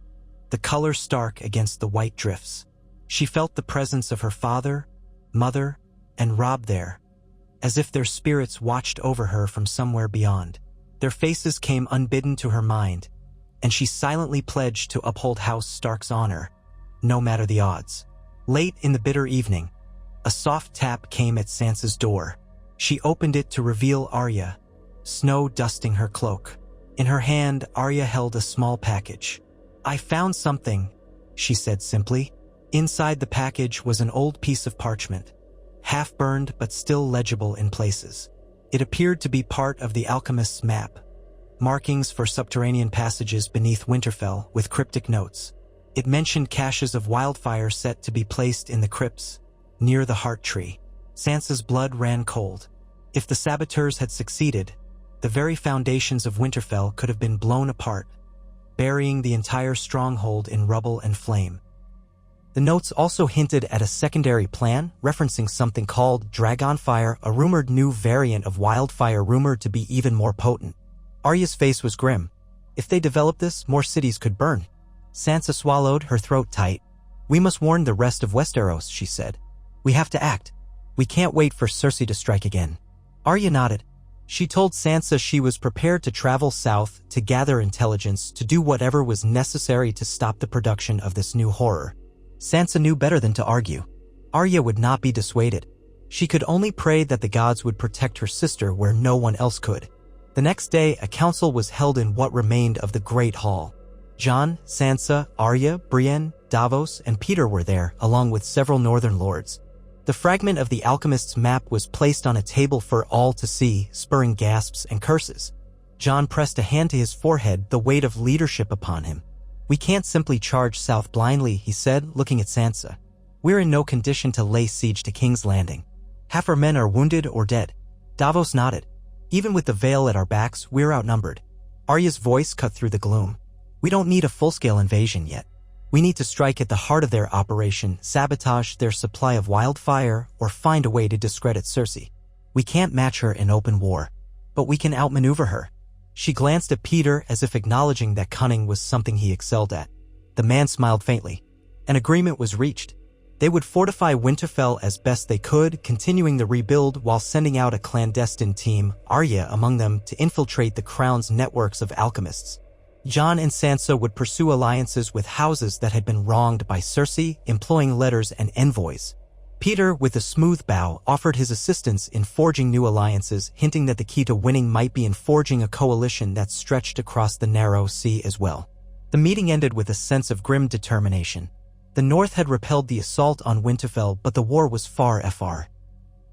the color stark against the white drifts. She felt the presence of her father, mother, and Robb there, as if their spirits watched over her from somewhere beyond. Their faces came unbidden to her mind, and she silently pledged to uphold House Stark's honor, no matter the odds. Late in the bitter evening, a soft tap came at Sansa's door. She opened it to reveal Arya, snow dusting her cloak. In her hand, Arya held a small package. "I found something," she said simply. Inside the package was an old piece of parchment, half-burned but still legible in places. It appeared to be part of the alchemist's map, markings for subterranean passages beneath Winterfell with cryptic notes. It mentioned caches of wildfire set to be placed in the crypts, near the heart tree. Sansa's blood ran cold. If the saboteurs had succeeded, the very foundations of Winterfell could have been blown apart, burying the entire stronghold in rubble and flame. The notes also hinted at a secondary plan, referencing something called Dragonfire, a rumored new variant of wildfire rumored to be even more potent. Arya's face was grim. If they developed this, more cities could burn. Sansa swallowed, her throat tight. "We must warn the rest of Westeros," she said. "We have to act. We can't wait for Cersei to strike again." Arya nodded. She told Sansa she was prepared to travel south to gather intelligence to do whatever was necessary to stop the production of this new horror. Sansa knew better than to argue. Arya would not be dissuaded. She could only pray that the gods would protect her sister where no one else could. The next day, a council was held in what remained of the Great Hall. Jon, Sansa, Arya, Brienne, Davos, and Peter were there, along with several northern lords. The fragment of the alchemist's map was placed on a table for all to see, spurring gasps and curses. Jon pressed a hand to his forehead, the weight of leadership upon him. "We can't simply charge south blindly," he said, looking at Sansa. "We're in no condition to lay siege to King's Landing. Half our men are wounded or dead." Davos nodded. "Even with the veil at our backs, we're outnumbered." Arya's voice cut through the gloom. "We don't need a full-scale invasion yet. We need to strike at the heart of their operation, sabotage their supply of wildfire, or find a way to discredit Cersei. We can't match her in open war, but we can outmaneuver her." She glanced at Peter as if acknowledging that cunning was something he excelled at. The man smiled faintly. An agreement was reached. They would fortify Winterfell as best they could, continuing the rebuild while sending out a clandestine team, Arya among them, to infiltrate the Crown's networks of alchemists. Jon and Sansa would pursue alliances with houses that had been wronged by Cersei, employing letters and envoys. Peter, with a smooth bow, offered his assistance in forging new alliances, hinting that the key to winning might be in forging a coalition that stretched across the narrow sea as well. The meeting ended with a sense of grim determination. The North had repelled the assault on Winterfell, but the war was far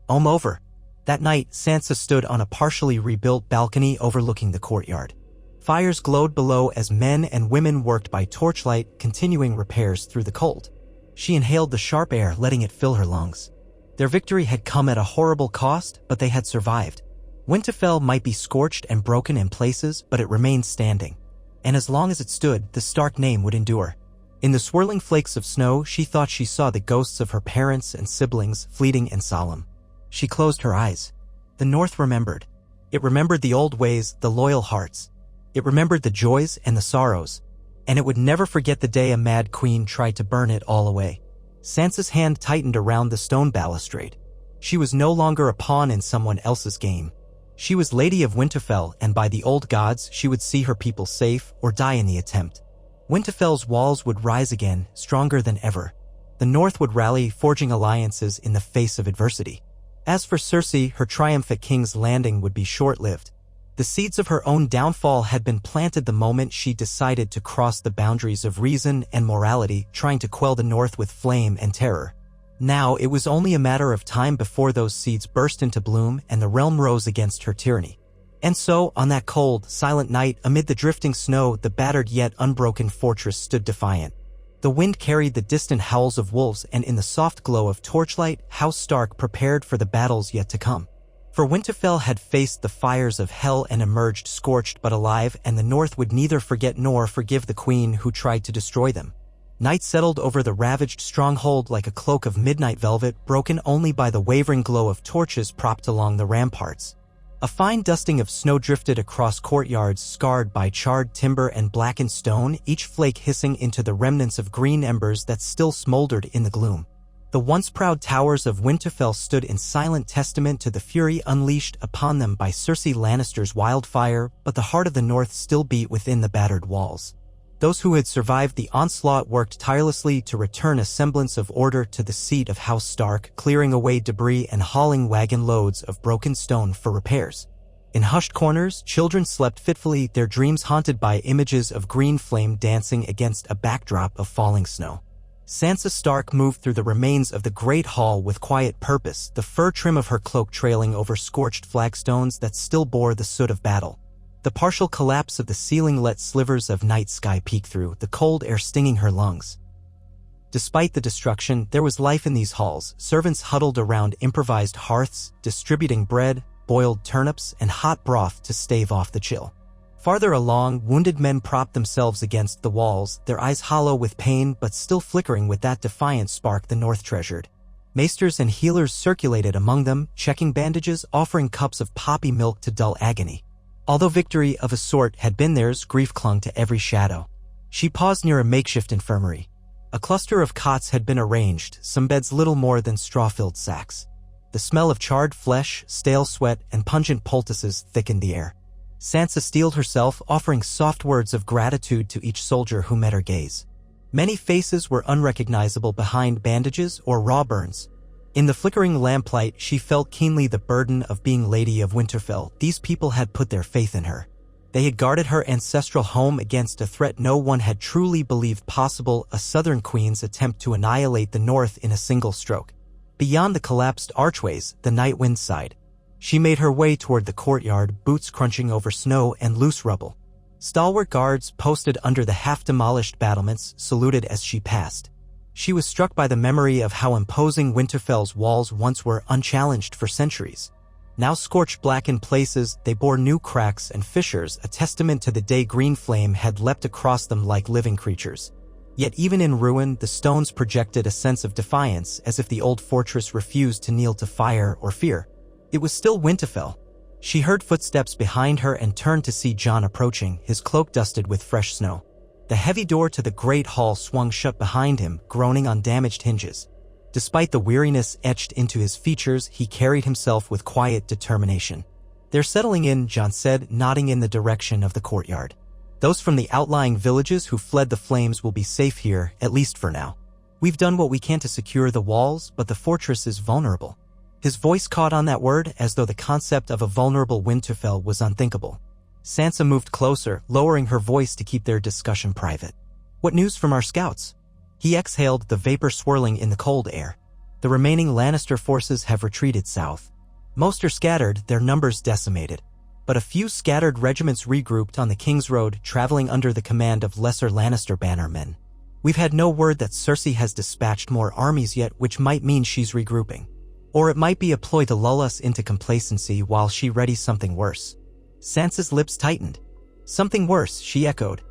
over. That night, Sansa stood on a partially rebuilt balcony overlooking the courtyard. Fires glowed below as men and women worked by torchlight, continuing repairs through the cold. She inhaled the sharp air, letting it fill her lungs. Their victory had come at a horrible cost, but they had survived. Winterfell might be scorched and broken in places, but it remained standing. And as long as it stood, the Stark name would endure. In the swirling flakes of snow, she thought she saw the ghosts of her parents and siblings, fleeting and solemn. She closed her eyes. The North remembered. It remembered the old ways, the loyal hearts. It remembered the joys and the sorrows, and it would never forget the day a mad queen tried to burn it all away. Sansa's hand tightened around the stone balustrade. She was no longer a pawn in someone else's game. She was Lady of Winterfell, and by the old gods, she would see her people safe or die in the attempt. Winterfell's walls would rise again, stronger than ever. The North would rally, forging alliances in the face of adversity. As for Cersei, her triumph at King's Landing would be short-lived. The seeds of her own downfall had been planted the moment she decided to cross the boundaries of reason and morality, trying to quell the North with flame and terror. Now it was only a matter of time before those seeds burst into bloom and the realm rose against her tyranny. And so, on that cold, silent night, amid the drifting snow, the battered yet unbroken fortress stood defiant. The wind carried the distant howls of wolves, and in the soft glow of torchlight, House Stark prepared for the battles yet to come. For Winterfell had faced the fires of hell and emerged scorched but alive, and the North would neither forget nor forgive the queen who tried to destroy them. Night settled over the ravaged stronghold like a cloak of midnight velvet, broken only by the wavering glow of torches propped along the ramparts. A fine dusting of snow drifted across courtyards scarred by charred timber and blackened stone, each flake hissing into the remnants of green embers that still smoldered in the gloom. The once proud towers of Winterfell stood in silent testament to the fury unleashed upon them by Cersei Lannister's wildfire, but the heart of the North still beat within the battered walls. Those who had survived the onslaught worked tirelessly to return a semblance of order to the seat of House Stark, clearing away debris and hauling wagon loads of broken stone for repairs. In hushed corners, children slept fitfully, their dreams haunted by images of green flame dancing against a backdrop of falling snow. Sansa Stark moved through the remains of the Great Hall with quiet purpose, the fur trim of her cloak trailing over scorched flagstones that still bore the soot of battle. The partial collapse of the ceiling let slivers of night sky peek through, the cold air stinging her lungs. Despite the destruction, there was life in these halls, servants huddled around improvised hearths, distributing bread, boiled turnips, and hot broth to stave off the chill. Farther along, wounded men propped themselves against the walls, their eyes hollow with pain but still flickering with that defiant spark the North treasured. Maesters and healers circulated among them, checking bandages, offering cups of poppy milk to dull agony. Although victory of a sort had been theirs, grief clung to every shadow. She paused near a makeshift infirmary. A cluster of cots had been arranged, some beds little more than straw-filled sacks. The smell of charred flesh, stale sweat, and pungent poultices thickened the air. Sansa steeled herself, offering soft words of gratitude to each soldier who met her gaze. Many faces were unrecognizable behind bandages or raw burns. In the flickering lamplight, she felt keenly the burden of being Lady of Winterfell. These people had put their faith in her. They had guarded her ancestral home against a threat no one had truly believed possible, a southern queen's attempt to annihilate the North in a single stroke. Beyond the collapsed archways, the night wind sighed. She made her way toward the courtyard, boots crunching over snow and loose rubble. Stalwart guards posted under the half-demolished battlements saluted as she passed. She was struck by the memory of how imposing Winterfell's walls once were, unchallenged for centuries. Now scorched black in places, they bore new cracks and fissures, a testament to the day green flame had leapt across them like living creatures. Yet even in ruin, the stones projected a sense of defiance, as if the old fortress refused to kneel to fire or fear. It was still Winterfell. She heard footsteps behind her and turned to see Jon approaching, his cloak dusted with fresh snow. The heavy door to the great hall swung shut behind him, groaning on damaged hinges. Despite the weariness etched into his features, he carried himself with quiet determination. "They're settling in," Jon said, nodding in the direction of the courtyard. "Those from the outlying villages who fled the flames will be safe here, at least for now. We've done what we can to secure the walls, but the fortress is vulnerable." His voice caught on that word, as though the concept of a vulnerable Winterfell was unthinkable. Sansa moved closer, lowering her voice to keep their discussion private. "What news from our scouts?" He exhaled, the vapor swirling in the cold air. "The remaining Lannister forces have retreated south. Most are scattered, their numbers decimated. But a few scattered regiments regrouped on the King's Road, traveling under the command of lesser Lannister bannermen. We've had no word that Cersei has dispatched more armies yet, which might mean she's regrouping. Or it might be a ploy to lull us into complacency while she readies something worse." Sansa's lips tightened. "Something worse," she echoed.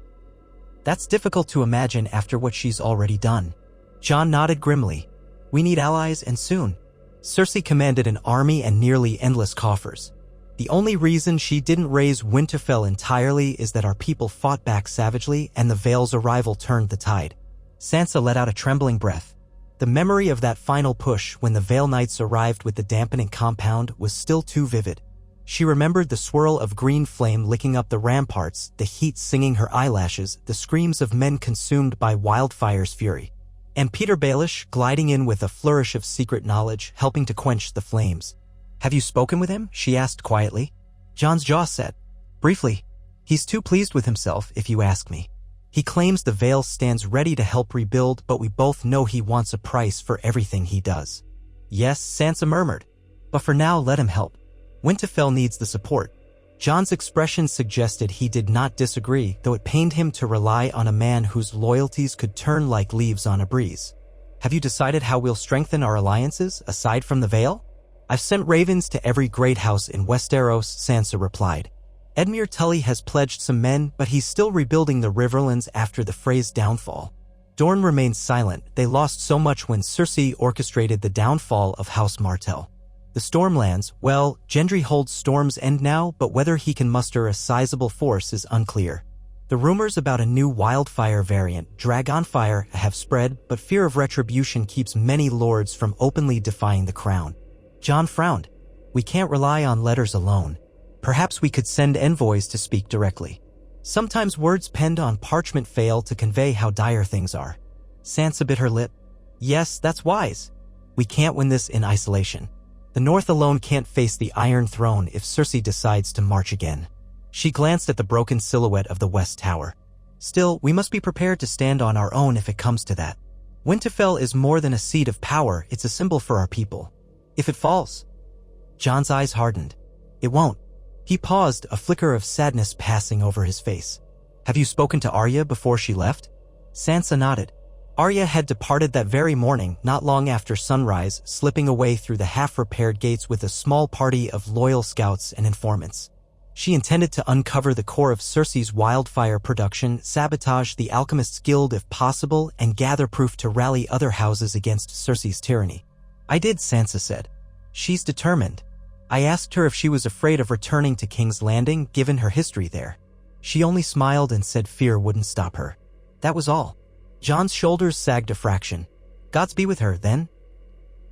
"That's difficult to imagine after what she's already done." Jon nodded grimly. "We need allies, and soon. Cersei commanded an army and nearly endless coffers. The only reason she didn't raise Winterfell entirely is that our people fought back savagely and the Vale's arrival turned the tide." Sansa let out a trembling breath. The memory of that final push when the Vale Knights arrived with the dampening compound was still too vivid. She remembered the swirl of green flame licking up the ramparts, the heat singing her eyelashes, the screams of men consumed by Wildfire's fury. And Peter Baelish gliding in with a flourish of secret knowledge, helping to quench the flames. "Have you spoken with him?" she asked quietly. Jon's jaw set. "Briefly. He's too pleased with himself, if you ask me. He claims the Vale stands ready to help rebuild, but we both know he wants a price for everything he does." "Yes," Sansa murmured. "But for now, let him help. Winterfell needs the support." Jon's expression suggested he did not disagree, though it pained him to rely on a man whose loyalties could turn like leaves on a breeze. "Have you decided how we'll strengthen our alliances, aside from the Vale?" "I've sent ravens to every great house in Westeros," Sansa replied. "Edmure Tully has pledged some men, but he's still rebuilding the Riverlands after the Frey's downfall." Dorne remained silent. They lost so much when Cersei orchestrated the downfall of House Martell. The Stormlands, well, Gendry holds Storm's End now, but whether he can muster a sizable force is unclear. The rumors about a new Wildfire variant, Dragonfire, have spread, but fear of retribution keeps many lords from openly defying the crown. Jon frowned. We can't rely on letters alone. Perhaps we could send envoys to speak directly. Sometimes words penned on parchment fail to convey how dire things are. Sansa bit her lip. Yes, that's wise. We can't win this in isolation. The North alone can't face the Iron Throne if Cersei decides to march again. She glanced at the broken silhouette of the West Tower. Still, we must be prepared to stand on our own if it comes to that. Winterfell is more than a seat of power, it's a symbol for our people. If it falls... Jon's eyes hardened. It won't. He paused, a flicker of sadness passing over his face. Have you spoken to Arya before she left? Sansa nodded. Arya had departed that very morning, not long after sunrise, slipping away through the half-repaired gates with a small party of loyal scouts and informants. She intended to uncover the core of Cersei's Wildfire production, sabotage the Alchemists' Guild if possible, and gather proof to rally other houses against Cersei's tyranny. I did, Sansa said. She's determined. I asked her if she was afraid of returning to King's Landing, given her history there. She only smiled and said fear wouldn't stop her. That was all. Jon's shoulders sagged a fraction. Gods be with her, then.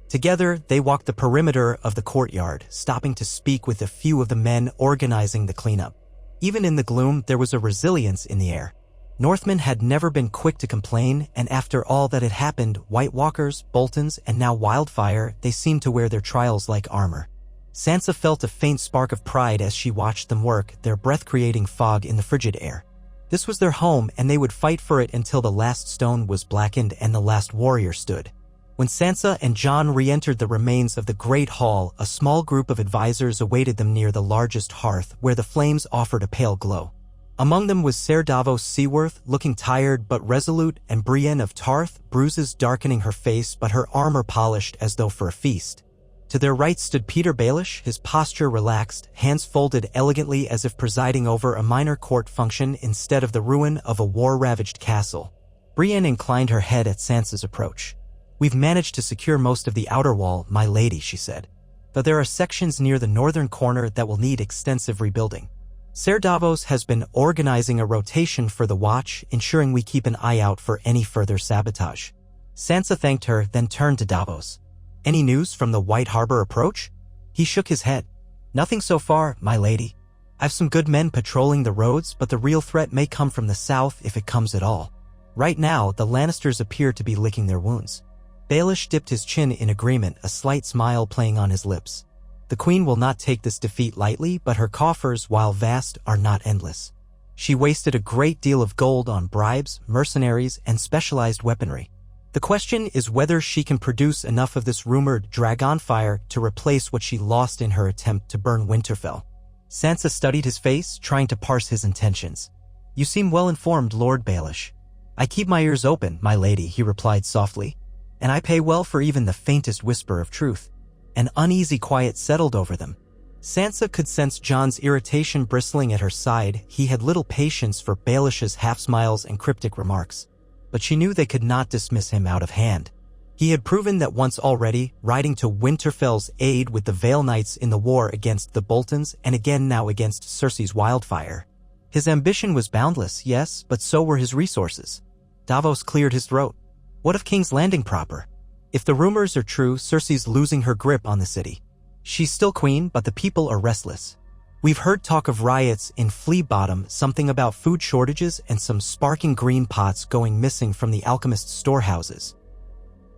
Together, they walked the perimeter of the courtyard, stopping to speak with a few of the men organizing the cleanup. Even in the gloom, there was a resilience in the air. Northmen had never been quick to complain, and after all that had happened, White Walkers, Boltons, and now Wildfire, they seemed to wear their trials like armor. Sansa felt a faint spark of pride as she watched them work, their breath-creating fog in the frigid air. This was their home, and they would fight for it until the last stone was blackened and the last warrior stood. When Sansa and Jon re-entered the remains of the Great Hall, a small group of advisors awaited them near the largest hearth, where the flames offered a pale glow. Among them was Ser Davos Seaworth, looking tired but resolute, and Brienne of Tarth, bruises darkening her face but her armor polished as though for a feast. To their right stood Peter Baelish, his posture relaxed, hands folded elegantly as if presiding over a minor court function instead of the ruin of a war-ravaged castle. Brienne inclined her head at Sansa's approach. We've managed to secure most of the outer wall, my lady, she said. But there are sections near the northern corner that will need extensive rebuilding. Ser Davos has been organizing a rotation for the watch, ensuring we keep an eye out for any further sabotage. Sansa thanked her, then turned to Davos. Any news from the White Harbor approach? He shook his head. Nothing so far, my lady. I've some good men patrolling the roads, but the real threat may come from the south if it comes at all. Right now, the Lannisters appear to be licking their wounds. Baelish dipped his chin in agreement, a slight smile playing on his lips. The Queen will not take this defeat lightly, but her coffers, while vast, are not endless. She wasted a great deal of gold on bribes, mercenaries, and specialized weaponry. The question is whether she can produce enough of this rumored Dragonfire to replace what she lost in her attempt to burn Winterfell. Sansa studied his face, trying to parse his intentions. You seem well informed, Lord Baelish. I keep my ears open, my lady, he replied softly. And I pay well for even the faintest whisper of truth. An uneasy quiet settled over them. Sansa could sense Jon's irritation bristling at her side. He had little patience for Baelish's half-smiles and cryptic remarks. But she knew they could not dismiss him out of hand. He had proven that once already, riding to Winterfell's aid with the Vale Knights in the war against the Boltons and again now against Cersei's Wildfire. His ambition was boundless, yes, but so were his resources. Davos cleared his throat. What of King's Landing proper? If the rumors are true, Cersei's losing her grip on the city. She's still queen, but the people are restless. We've heard talk of riots in Flea Bottom, something about food shortages and some sparking green pots going missing from the alchemist's storehouses.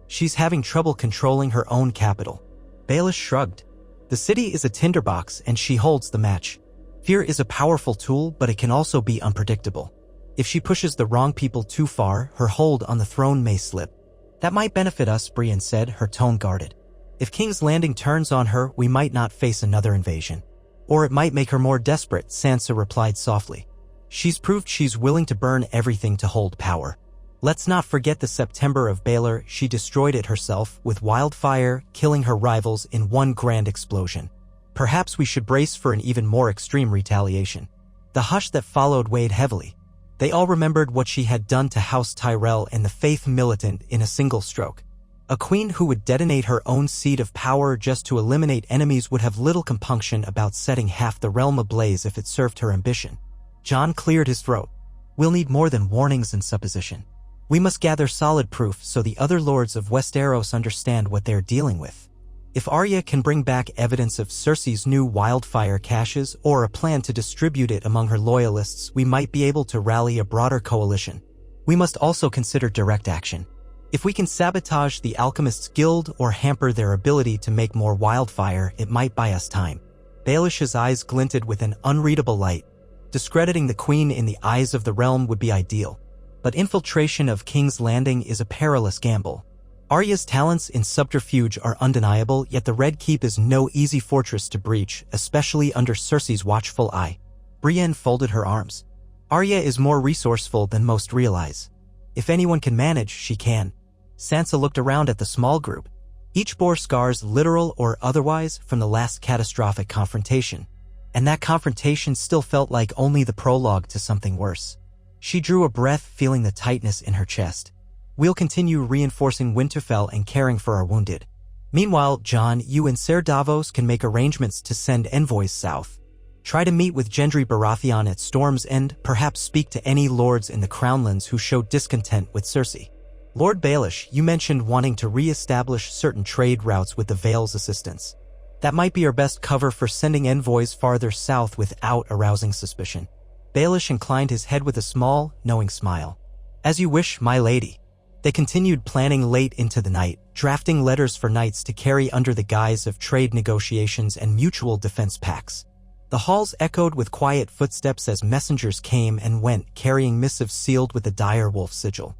She's having trouble controlling her own capital. Baelish shrugged. The city is a tinderbox and she holds the match. Fear is a powerful tool, but it can also be unpredictable. If she pushes the wrong people too far, her hold on the throne may slip. That might benefit us, Brienne said, her tone guarded. If King's Landing turns on her, we might not face another invasion. Or it might make her more desperate, Sansa replied softly. She's proved she's willing to burn everything to hold power. Let's not forget the September of Baelor. She destroyed it herself with Wildfire, killing her rivals in one grand explosion. Perhaps we should brace for an even more extreme retaliation. The hush that followed weighed heavily. They all remembered what she had done to House Tyrell and the Faith Militant in a single stroke. A queen who would detonate her own seat of power just to eliminate enemies would have little compunction about setting half the realm ablaze if it served her ambition. Jon cleared his throat. We'll need more than warnings and supposition. We must gather solid proof so the other lords of Westeros understand what they're dealing with. If Arya can bring back evidence of Cersei's new Wildfire caches or a plan to distribute it among her loyalists, we might be able to rally a broader coalition. We must also consider direct action. If we can sabotage the Alchemists' Guild or hamper their ability to make more Wildfire, it might buy us time. Baelish's eyes glinted with an unreadable light. Discrediting the Queen in the eyes of the realm would be ideal. But infiltration of King's Landing is a perilous gamble. Arya's talents in subterfuge are undeniable, yet the Red Keep is no easy fortress to breach, especially under Cersei's watchful eye. Brienne folded her arms. Arya is more resourceful than most realize. If anyone can manage, she can. Sansa looked around at the small group. Each bore scars, literal or otherwise, from the last catastrophic confrontation. And that confrontation still felt like only the prologue to something worse. She drew a breath, feeling the tightness in her chest. We'll continue reinforcing Winterfell and caring for our wounded. Meanwhile, Jon, you and Ser Davos can make arrangements to send envoys south. Try to meet with Gendry Baratheon at Storm's End, perhaps speak to any lords in the Crownlands who showed discontent with Cersei. Lord Baelish, you mentioned wanting to re-establish certain trade routes with the Vale's assistance. That might be our best cover for sending envoys farther south without arousing suspicion. Baelish inclined his head with a small, knowing smile. As you wish, my lady. They continued planning late into the night, drafting letters for knights to carry under the guise of trade negotiations and mutual defense pacts. The halls echoed with quiet footsteps as messengers came and went, carrying missives sealed with the dire wolf sigil.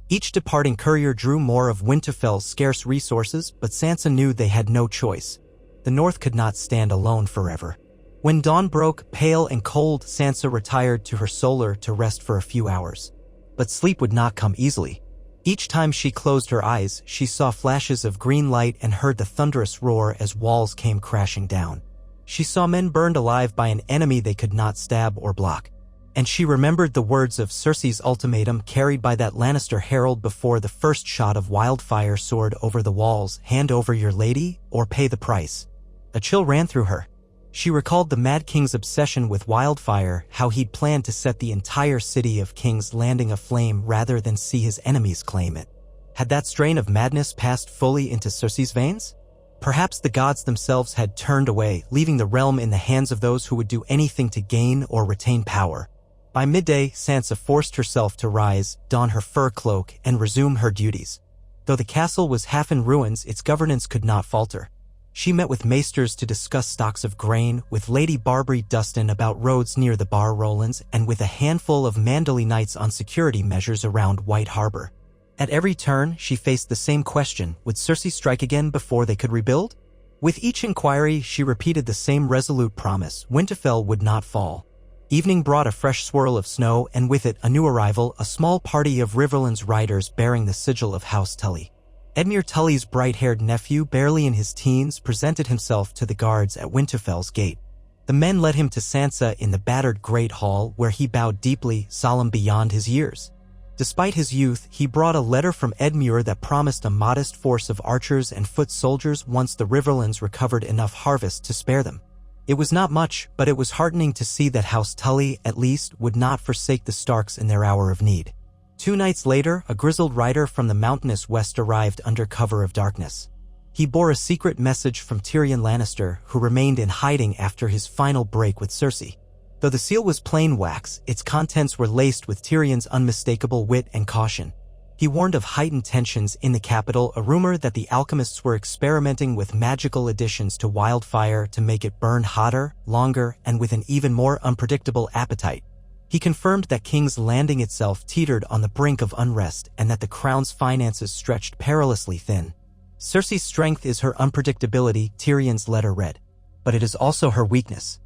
Each departing courier drew more of Winterfell's scarce resources, but Sansa knew they had no choice. The North could not stand alone forever. When dawn broke, pale and cold, Sansa retired to her solar to rest for a few hours. But sleep would not come easily. Each time she closed her eyes, she saw flashes of green light and heard the thunderous roar as walls came crashing down. She saw men burned alive by an enemy they could not stab or block. And she remembered the words of Cersei's ultimatum carried by that Lannister herald before the first shot of Wildfire soared over the walls: hand over your lady or pay the price. A chill ran through her. She recalled the Mad King's obsession with Wildfire, how he'd planned to set the entire city of King's Landing aflame rather than see his enemies claim it. Had that strain of madness passed fully into Cersei's veins? Perhaps the gods themselves had turned away, leaving the realm in the hands of those who would do anything to gain or retain power. By midday, Sansa forced herself to rise, don her fur cloak, and resume her duties. Though the castle was half in ruins, its governance could not falter. She met with maesters to discuss stocks of grain, with Lady Barbary Dustin about roads near the Bar Rolands, and with a handful of Manderley knights on security measures around White Harbor. At every turn, she faced the same question: would Cersei strike again before they could rebuild? With each inquiry, she repeated the same resolute promise: Winterfell would not fall. Evening brought a fresh swirl of snow, and with it a new arrival, a small party of Riverland's riders bearing the sigil of House Tully. Edmure Tully's bright-haired nephew, barely in his teens, presented himself to the guards at Winterfell's gate. The men led him to Sansa in the battered Great Hall, where he bowed deeply, solemn beyond his years. Despite his youth, he brought a letter from Edmure that promised a modest force of archers and foot soldiers once the Riverlands recovered enough harvest to spare them. It was not much, but it was heartening to see that House Tully, at least, would not forsake the Starks in their hour of need. 2 nights later, a grizzled rider from the mountainous west arrived under cover of darkness. He bore a secret message from Tyrion Lannister, who remained in hiding after his final break with Cersei. Though the seal was plain wax, its contents were laced with Tyrion's unmistakable wit and caution. He warned of heightened tensions in the capital, a rumor that the alchemists were experimenting with magical additions to Wildfire to make it burn hotter, longer, and with an even more unpredictable appetite. He confirmed that King's Landing itself teetered on the brink of unrest and that the crown's finances stretched perilously thin. Cersei's strength is her unpredictability, Tyrion's letter read. But it is also her weakness.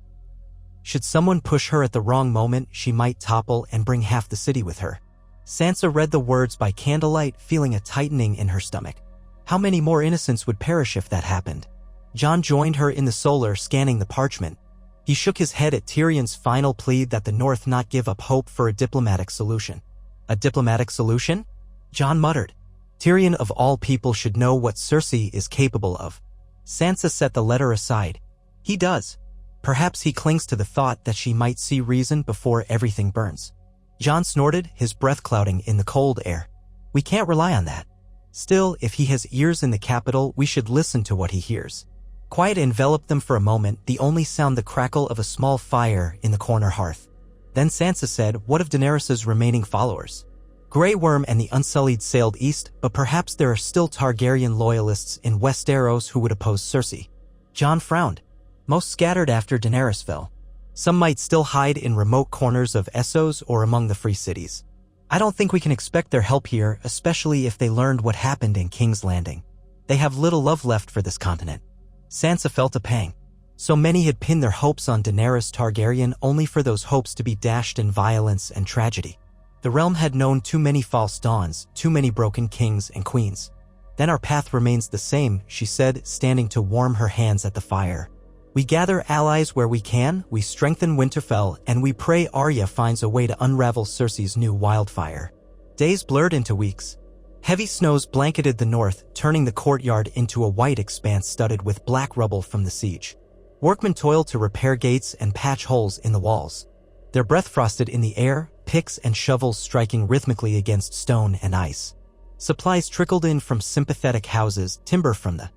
Should someone push her at the wrong moment, she might topple and bring half the city with her. Sansa read the words by candlelight, feeling a tightening in her stomach. How many more innocents would perish if that happened? Jon joined her in the solar, scanning the parchment. He shook his head at Tyrion's final plea that the North not give up hope for a diplomatic solution. A diplomatic solution? Jon muttered. Tyrion of all people should know what Cersei is capable of. Sansa set the letter aside. He does. Perhaps he clings to the thought that she might see reason before everything burns. Jon snorted, his breath clouding in the cold air. We can't rely on that. Still, if he has ears in the capital, we should listen to what he hears. Quiet enveloped them for a moment, the only sound the crackle of a small fire in the corner hearth. Then Sansa said, what of Daenerys's remaining followers? Grey Worm and the Unsullied sailed east, but perhaps there are still Targaryen loyalists in Westeros who would oppose Cersei. Jon frowned. Most scattered after Daenerys fell. Some might still hide in remote corners of Essos or among the free cities. I don't think we can expect their help here, especially if they learned what happened in King's Landing. They have little love left for this continent. Sansa felt a pang. So many had pinned their hopes on Daenerys Targaryen only for those hopes to be dashed in violence and tragedy. The realm had known too many false dawns, too many broken kings and queens. Then our path remains the same, she said, standing to warm her hands at the fire. We gather allies where we can, we strengthen Winterfell, and we pray Arya finds a way to unravel Cersei's new wildfire. Days blurred into weeks. Heavy snows blanketed the north, turning the courtyard into a white expanse studded with black rubble from the siege. Workmen toiled to repair gates and patch holes in the walls. Their breath frosted in the air, picks and shovels striking rhythmically against stone and ice. Supplies trickled in from sympathetic houses, timber from the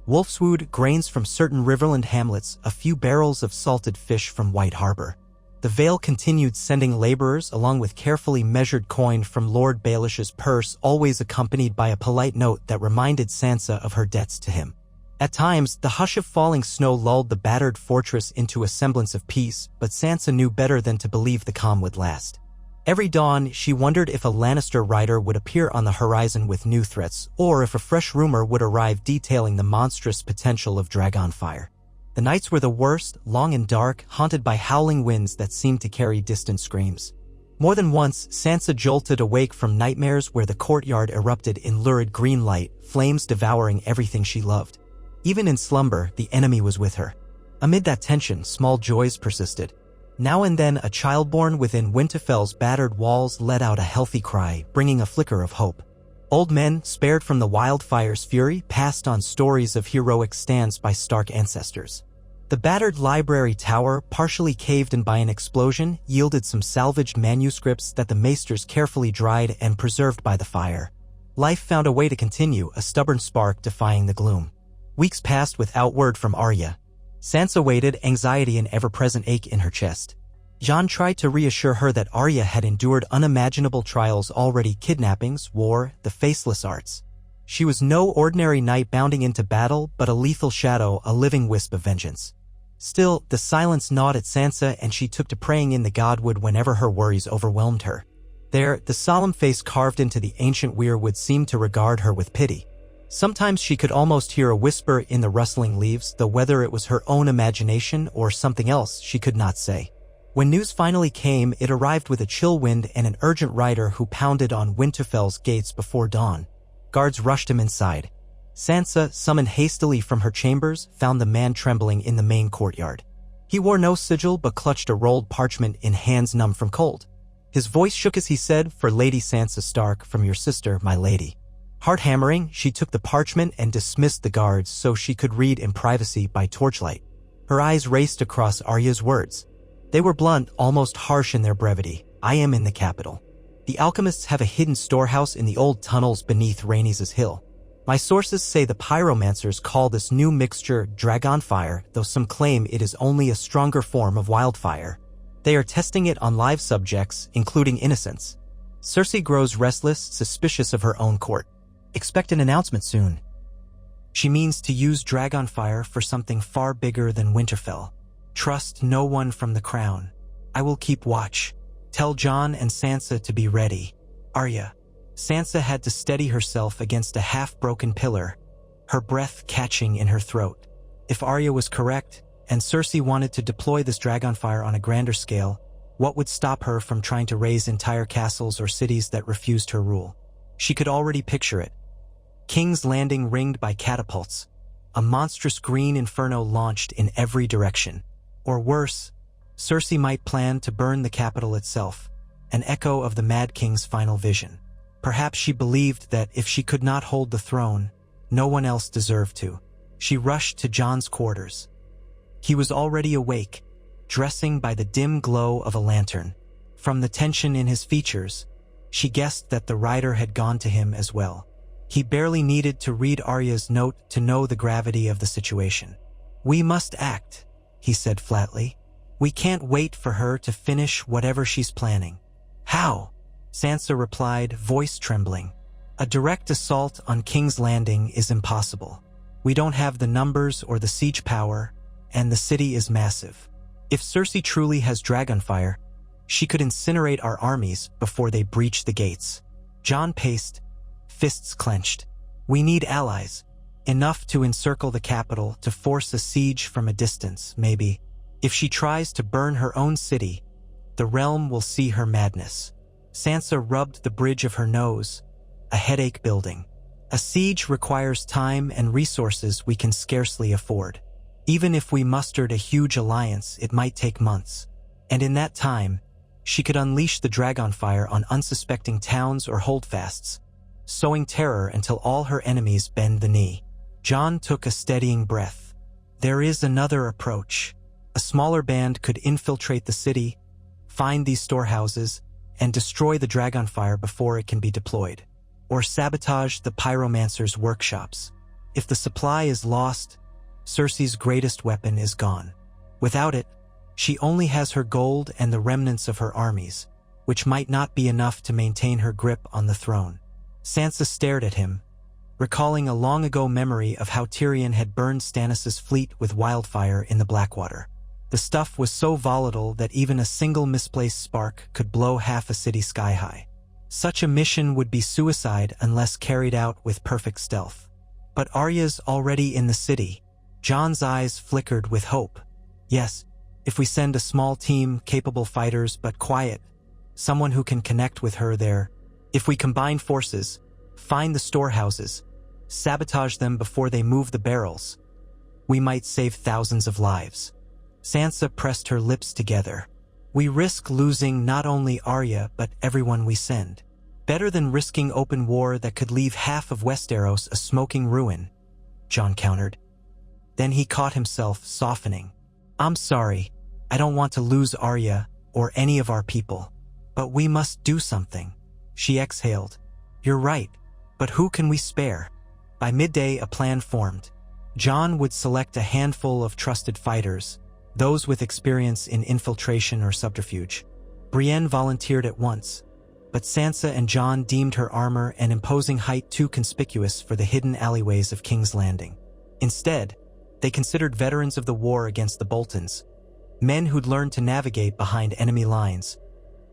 Wolfswood, grains from certain riverland hamlets, a few barrels of salted fish from White Harbor. The Vale continued sending laborers along with carefully measured coin from Lord Baelish's purse, always accompanied by a polite note that reminded Sansa of her debts to him. At times, the hush of falling snow lulled the battered fortress into a semblance of peace, but Sansa knew better than to believe the calm would last. Every dawn, she wondered if a Lannister rider would appear on the horizon with new threats, or if a fresh rumor would arrive detailing the monstrous potential of Dragonfire. The nights were the worst, long and dark, haunted by howling winds that seemed to carry distant screams. More than once, Sansa jolted awake from nightmares where the courtyard erupted in lurid green light, flames devouring everything she loved. Even in slumber, the enemy was with her. Amid that tension, small joys persisted. Now and then, a child born within Winterfell's battered walls let out a healthy cry, bringing a flicker of hope. Old men, spared from the wildfire's fury, passed on stories of heroic stands by Stark ancestors. The battered library tower, partially caved in by an explosion, yielded some salvaged manuscripts that the maesters carefully dried and preserved by the fire. Life found a way to continue, a stubborn spark defying the gloom. Weeks passed without word from Arya. Sansa waited, anxiety an ever-present ache in her chest. Jon tried to reassure her that Arya had endured unimaginable trials already: kidnappings, war, the faceless arts. She was no ordinary knight bounding into battle, but a lethal shadow, a living wisp of vengeance. Still, the silence gnawed at Sansa, and she took to praying in the godwood whenever her worries overwhelmed her. There, the solemn face carved into the ancient weirwood seemed to regard her with pity. Sometimes she could almost hear a whisper in the rustling leaves, though whether it was her own imagination or something else she could not say. When news finally came, it arrived with a chill wind and an urgent rider who pounded on Winterfell's gates before dawn. Guards rushed him inside. Sansa, summoned hastily from her chambers, found the man trembling in the main courtyard. He wore no sigil but clutched a rolled parchment in hands numb from cold. His voice shook as he said, "For Lady Sansa Stark, from your sister, my lady." Heart hammering, she took the parchment and dismissed the guards so she could read in privacy by torchlight. Her eyes raced across Arya's words. They were blunt, almost harsh in their brevity. "I am in the capital. The alchemists have a hidden storehouse in the old tunnels beneath Rhaenys' hill. My sources say the pyromancers call this new mixture Dragonfire, though some claim it is only a stronger form of wildfire. They are testing it on live subjects, including innocents." Cersei grows restless, suspicious of her own court. "Expect an announcement soon." She means to use Dragonfire for something far bigger than Winterfell. Trust no one from the crown. I will keep watch. Tell Jon and Sansa to be ready. Arya. Sansa had to steady herself against a half-broken pillar, her breath catching in her throat. If Arya was correct, and Cersei wanted to deploy this Dragonfire on a grander scale, what would stop her from trying to raise entire castles or cities that refused her rule? She could already picture it. King's Landing ringed by catapults, a monstrous green inferno launched in every direction. Or worse, Cersei might plan to burn the capital itself, an echo of the Mad King's final vision. Perhaps she believed that if she could not hold the throne, no one else deserved to. She rushed to Jon's quarters. He was already awake, dressing by the dim glow of a lantern. From the tension in his features, she guessed that the rider had gone to him as well. He barely needed to read Arya's note to know the gravity of the situation. "We must act," he said flatly. "We can't wait for her to finish whatever she's planning." "How?" Sansa replied, voice trembling. "A direct assault on King's Landing is impossible. We don't have the numbers or the siege power, and the city is massive. If Cersei truly has Dragonfire, she could incinerate our armies before they breach the gates." Jon paced, fists clenched. "We need allies. Enough to encircle the capital, to force a siege from a distance, maybe. If she tries to burn her own city, the realm will see her madness." Sansa rubbed the bridge of her nose, a headache building. "A siege requires time and resources we can scarcely afford. Even if we mustered a huge alliance, it might take months. And in that time, she could unleash the Dragonfire on unsuspecting towns or holdfasts, sowing terror until all her enemies bend the knee." Jon took a steadying breath. "There is another approach. A smaller band could infiltrate the city, find these storehouses, and destroy the Dragonfire before it can be deployed. Or sabotage the pyromancer's workshops. If the supply is lost, Cersei's greatest weapon is gone. Without it, she only has her gold and the remnants of her armies, which might not be enough to maintain her grip on the throne." Sansa stared at him, recalling a long-ago memory of how Tyrion had burned Stannis' fleet with wildfire in the Blackwater. The stuff was so volatile that even a single misplaced spark could blow half a city sky-high. Such a mission would be suicide unless carried out with perfect stealth. But Arya's already in the city. Jon's eyes flickered with hope. "Yes, if we send a small team, capable fighters but quiet, someone who can connect with her there. If we combine forces, find the storehouses, sabotage them before they move the barrels, we might save thousands of lives." Sansa pressed her lips together. "We risk losing not only Arya but everyone we send. Better than risking open war that could leave half of Westeros a smoking ruin," Jon countered. Then he caught himself softening. "I'm sorry. I don't want to lose Arya or any of our people. But we must do something." She exhaled. "You're right. But who can we spare?" By midday, a plan formed. Jon would select a handful of trusted fighters, those with experience in infiltration or subterfuge. Brienne volunteered at once, but Sansa and Jon deemed her armor and imposing height too conspicuous for the hidden alleyways of King's Landing. Instead, they considered veterans of the war against the Boltons, men who'd learned to navigate behind enemy lines,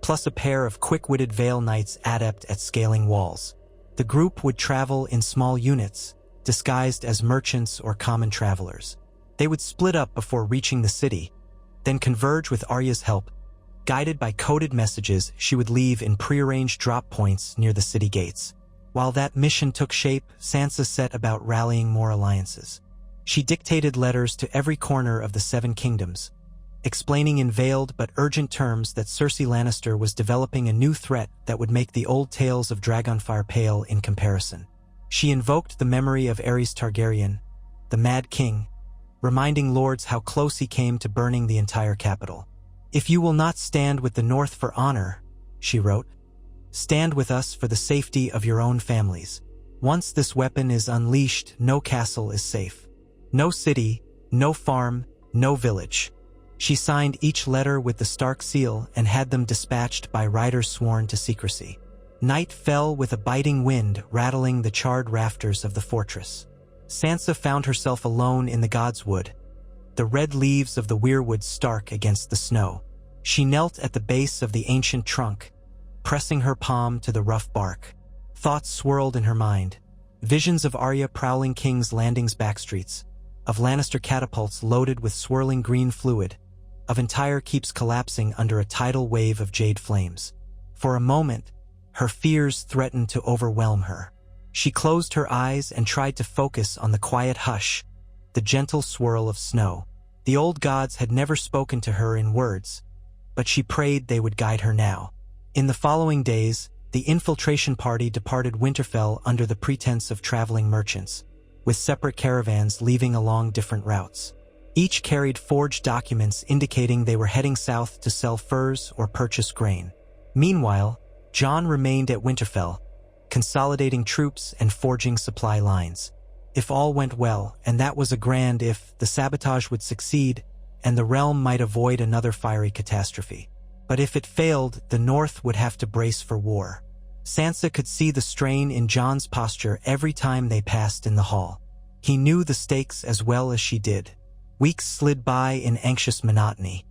plus a pair of quick-witted Vale Knights adept at scaling walls. The group would travel in small units, disguised as merchants or common travelers. They would split up before reaching the city, then converge with Arya's help. Guided by coded messages, she would leave in prearranged drop points near the city gates. While that mission took shape, Sansa set about rallying more alliances. She dictated letters to every corner of the Seven Kingdoms, explaining in veiled but urgent terms that Cersei Lannister was developing a new threat that would make the old tales of Dragonfire pale in comparison. She invoked the memory of Aerys Targaryen, the Mad King, reminding lords how close he came to burning the entire capital. "If you will not stand with the North for honor," she wrote, "stand with us for the safety of your own families. Once this weapon is unleashed, no castle is safe. No city, no farm, no village." She signed each letter with the Stark seal and had them dispatched by riders sworn to secrecy. Night fell with a biting wind rattling the charred rafters of the fortress. Sansa found herself alone in the Godswood, the red leaves of the weirwood stark against the snow. She knelt at the base of the ancient trunk, pressing her palm to the rough bark. Thoughts swirled in her mind. Visions of Arya prowling King's Landing's backstreets, of Lannister catapults loaded with swirling green fluid, of entire keeps collapsing under a tidal wave of jade flames. For a moment, her fears threatened to overwhelm her. She closed her eyes and tried to focus on the quiet hush, the gentle swirl of snow. The old gods had never spoken to her in words, but she prayed they would guide her now. In the following days, the infiltration party departed Winterfell under the pretense of traveling merchants, with separate caravans leaving along different routes. Each carried forged documents indicating they were heading south to sell furs or purchase grain. Meanwhile, Jon remained at Winterfell, consolidating troops and forging supply lines. If all went well, and that was a grand if, the sabotage would succeed, and the realm might avoid another fiery catastrophe. But if it failed, the North would have to brace for war. Sansa could see the strain in Jon's posture every time they passed in the hall. He knew the stakes as well as she did. Weeks slid by in anxious monotony.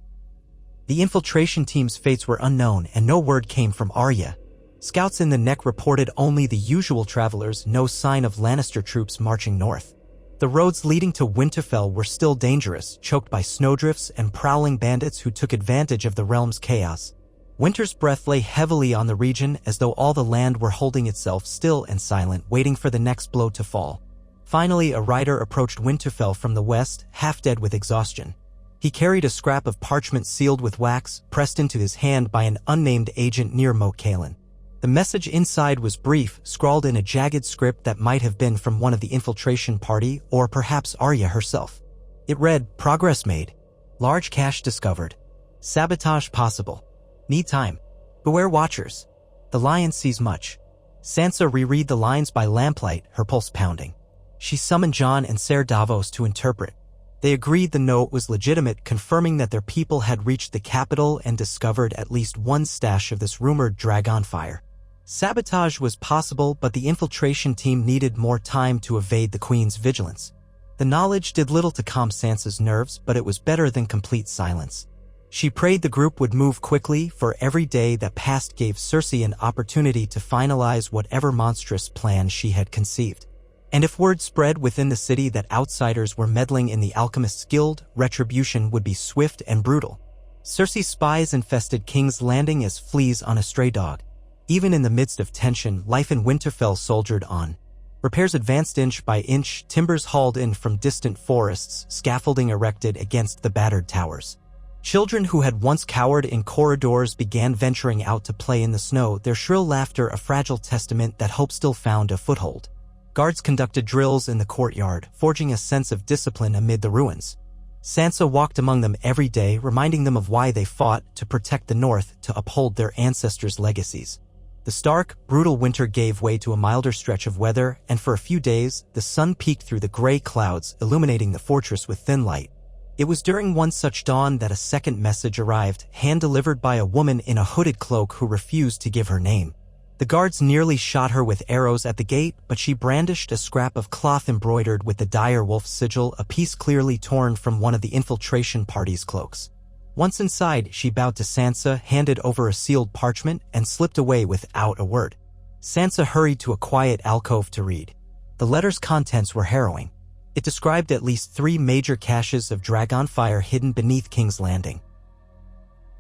The infiltration team's fates were unknown, and no word came from Arya. Scouts in the Neck reported only the usual travelers, no sign of Lannister troops marching north. The roads leading to Winterfell were still dangerous, choked by snowdrifts and prowling bandits who took advantage of the realm's chaos. Winter's breath lay heavily on the region as though all the land were holding itself still and silent, waiting for the next blow to fall. Finally, a rider approached Winterfell from the west, half dead with exhaustion. He carried a scrap of parchment sealed with wax, pressed into his hand by an unnamed agent near Moat Cailin. The message inside was brief, scrawled in a jagged script that might have been from one of the infiltration party or perhaps Arya herself. It read, "Progress made. Large cache discovered. Sabotage possible. Need time. Beware watchers. The lion sees much." Sansa reread the lines by lamplight, her pulse pounding. She summoned Jon and Ser Davos to interpret. They agreed the note was legitimate, confirming that their people had reached the capital and discovered at least one stash of this rumored dragon fire. Sabotage was possible, but the infiltration team needed more time to evade the Queen's vigilance. The knowledge did little to calm Sansa's nerves, but it was better than complete silence. She prayed the group would move quickly, for every day that passed gave Cersei an opportunity to finalize whatever monstrous plan she had conceived. And if word spread within the city that outsiders were meddling in the Alchemists' Guild, retribution would be swift and brutal. Cersei's spies infested King's Landing as fleas on a stray dog. Even in the midst of tension, life in Winterfell soldiered on. Repairs advanced inch by inch, timbers hauled in from distant forests, scaffolding erected against the battered towers. Children who had once cowered in corridors began venturing out to play in the snow, their shrill laughter a fragile testament that hope still found a foothold. Guards conducted drills in the courtyard, forging a sense of discipline amid the ruins. Sansa walked among them every day, reminding them of why they fought, to protect the North, to uphold their ancestors' legacies. The stark, brutal winter gave way to a milder stretch of weather, and for a few days, the sun peeked through the gray clouds, illuminating the fortress with thin light. It was during one such dawn that a second message arrived, hand-delivered by a woman in a hooded cloak who refused to give her name. The guards nearly shot her with arrows at the gate, but she brandished a scrap of cloth embroidered with the dire wolf sigil, a piece clearly torn from one of the infiltration party's cloaks. Once inside, she bowed to Sansa, handed over a sealed parchment, and slipped away without a word. Sansa hurried to a quiet alcove to read. The letter's contents were harrowing. It described at least 3 major caches of dragon fire hidden beneath King's Landing.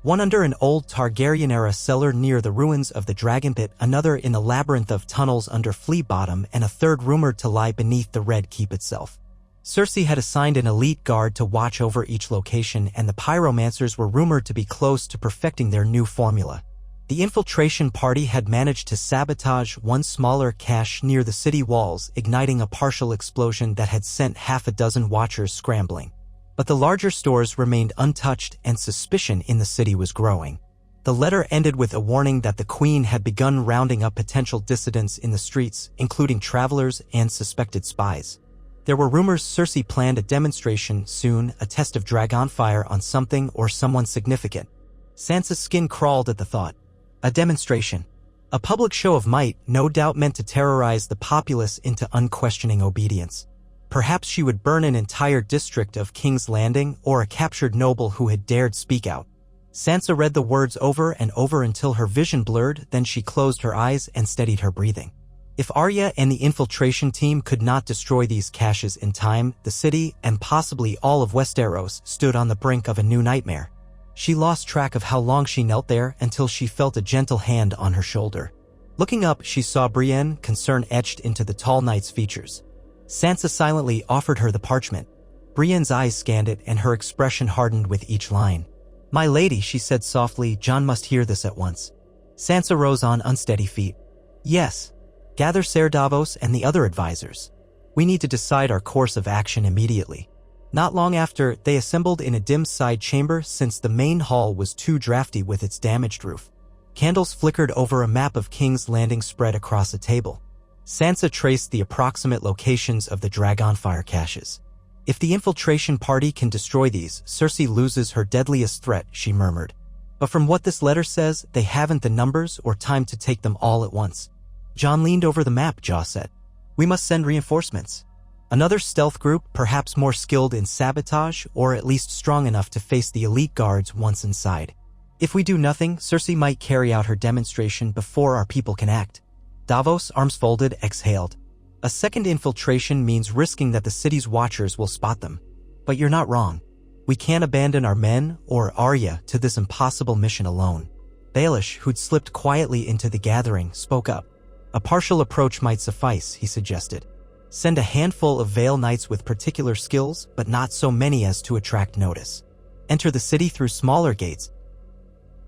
One under an old Targaryen-era cellar near the ruins of the Dragon Pit, another in a labyrinth of tunnels under Flea Bottom, and a third rumored to lie beneath the Red Keep itself. Cersei had assigned an elite guard to watch over each location, and the pyromancers were rumored to be close to perfecting their new formula. The infiltration party had managed to sabotage one smaller cache near the city walls, igniting a partial explosion that had sent half a dozen watchers scrambling. But the larger stores remained untouched, and suspicion in the city was growing. The letter ended with a warning that the Queen had begun rounding up potential dissidents in the streets, including travelers and suspected spies. There were rumors Cersei planned a demonstration soon, a test of dragon fire on something or someone significant. Sansa's skin crawled at the thought. A demonstration. A public show of might, no doubt meant to terrorize the populace into unquestioning obedience. Perhaps she would burn an entire district of King's Landing, or a captured noble who had dared speak out. Sansa read the words over and over until her vision blurred, then she closed her eyes and steadied her breathing. If Arya and the infiltration team could not destroy these caches in time, the city, and possibly all of Westeros, stood on the brink of a new nightmare. She lost track of how long she knelt there until she felt a gentle hand on her shoulder. Looking up, she saw Brienne, concern etched into the tall knight's features. Sansa silently offered her the parchment. Brienne's eyes scanned it, and her expression hardened with each line. "My lady," she said softly, "Jon must hear this at once." Sansa rose on unsteady feet. Yes. Gather Ser Davos and the other advisors. We need to decide our course of action immediately. Not long after, they assembled in a dim side chamber since the main hall was too drafty with its damaged roof. Candles flickered over a map of King's Landing spread across a table. Sansa traced the approximate locations of the Dragonfire caches. If the infiltration party can destroy these, Cersei loses her deadliest threat, she murmured. But from what this letter says, they haven't the numbers or time to take them all at once. Jon leaned over the map, Jaw said. We must send reinforcements. Another stealth group, perhaps more skilled in sabotage or at least strong enough to face the elite guards once inside. If we do nothing, Cersei might carry out her demonstration before our people can act. Davos, arms folded, exhaled. A second infiltration means risking that the city's watchers will spot them. But you're not wrong. We can't abandon our men or Arya to this impossible mission alone. Baelish, who'd slipped quietly into the gathering, spoke up. A partial approach might suffice, he suggested. Send a handful of Vale Knights with particular skills, but not so many as to attract notice. Enter the city through smaller gates.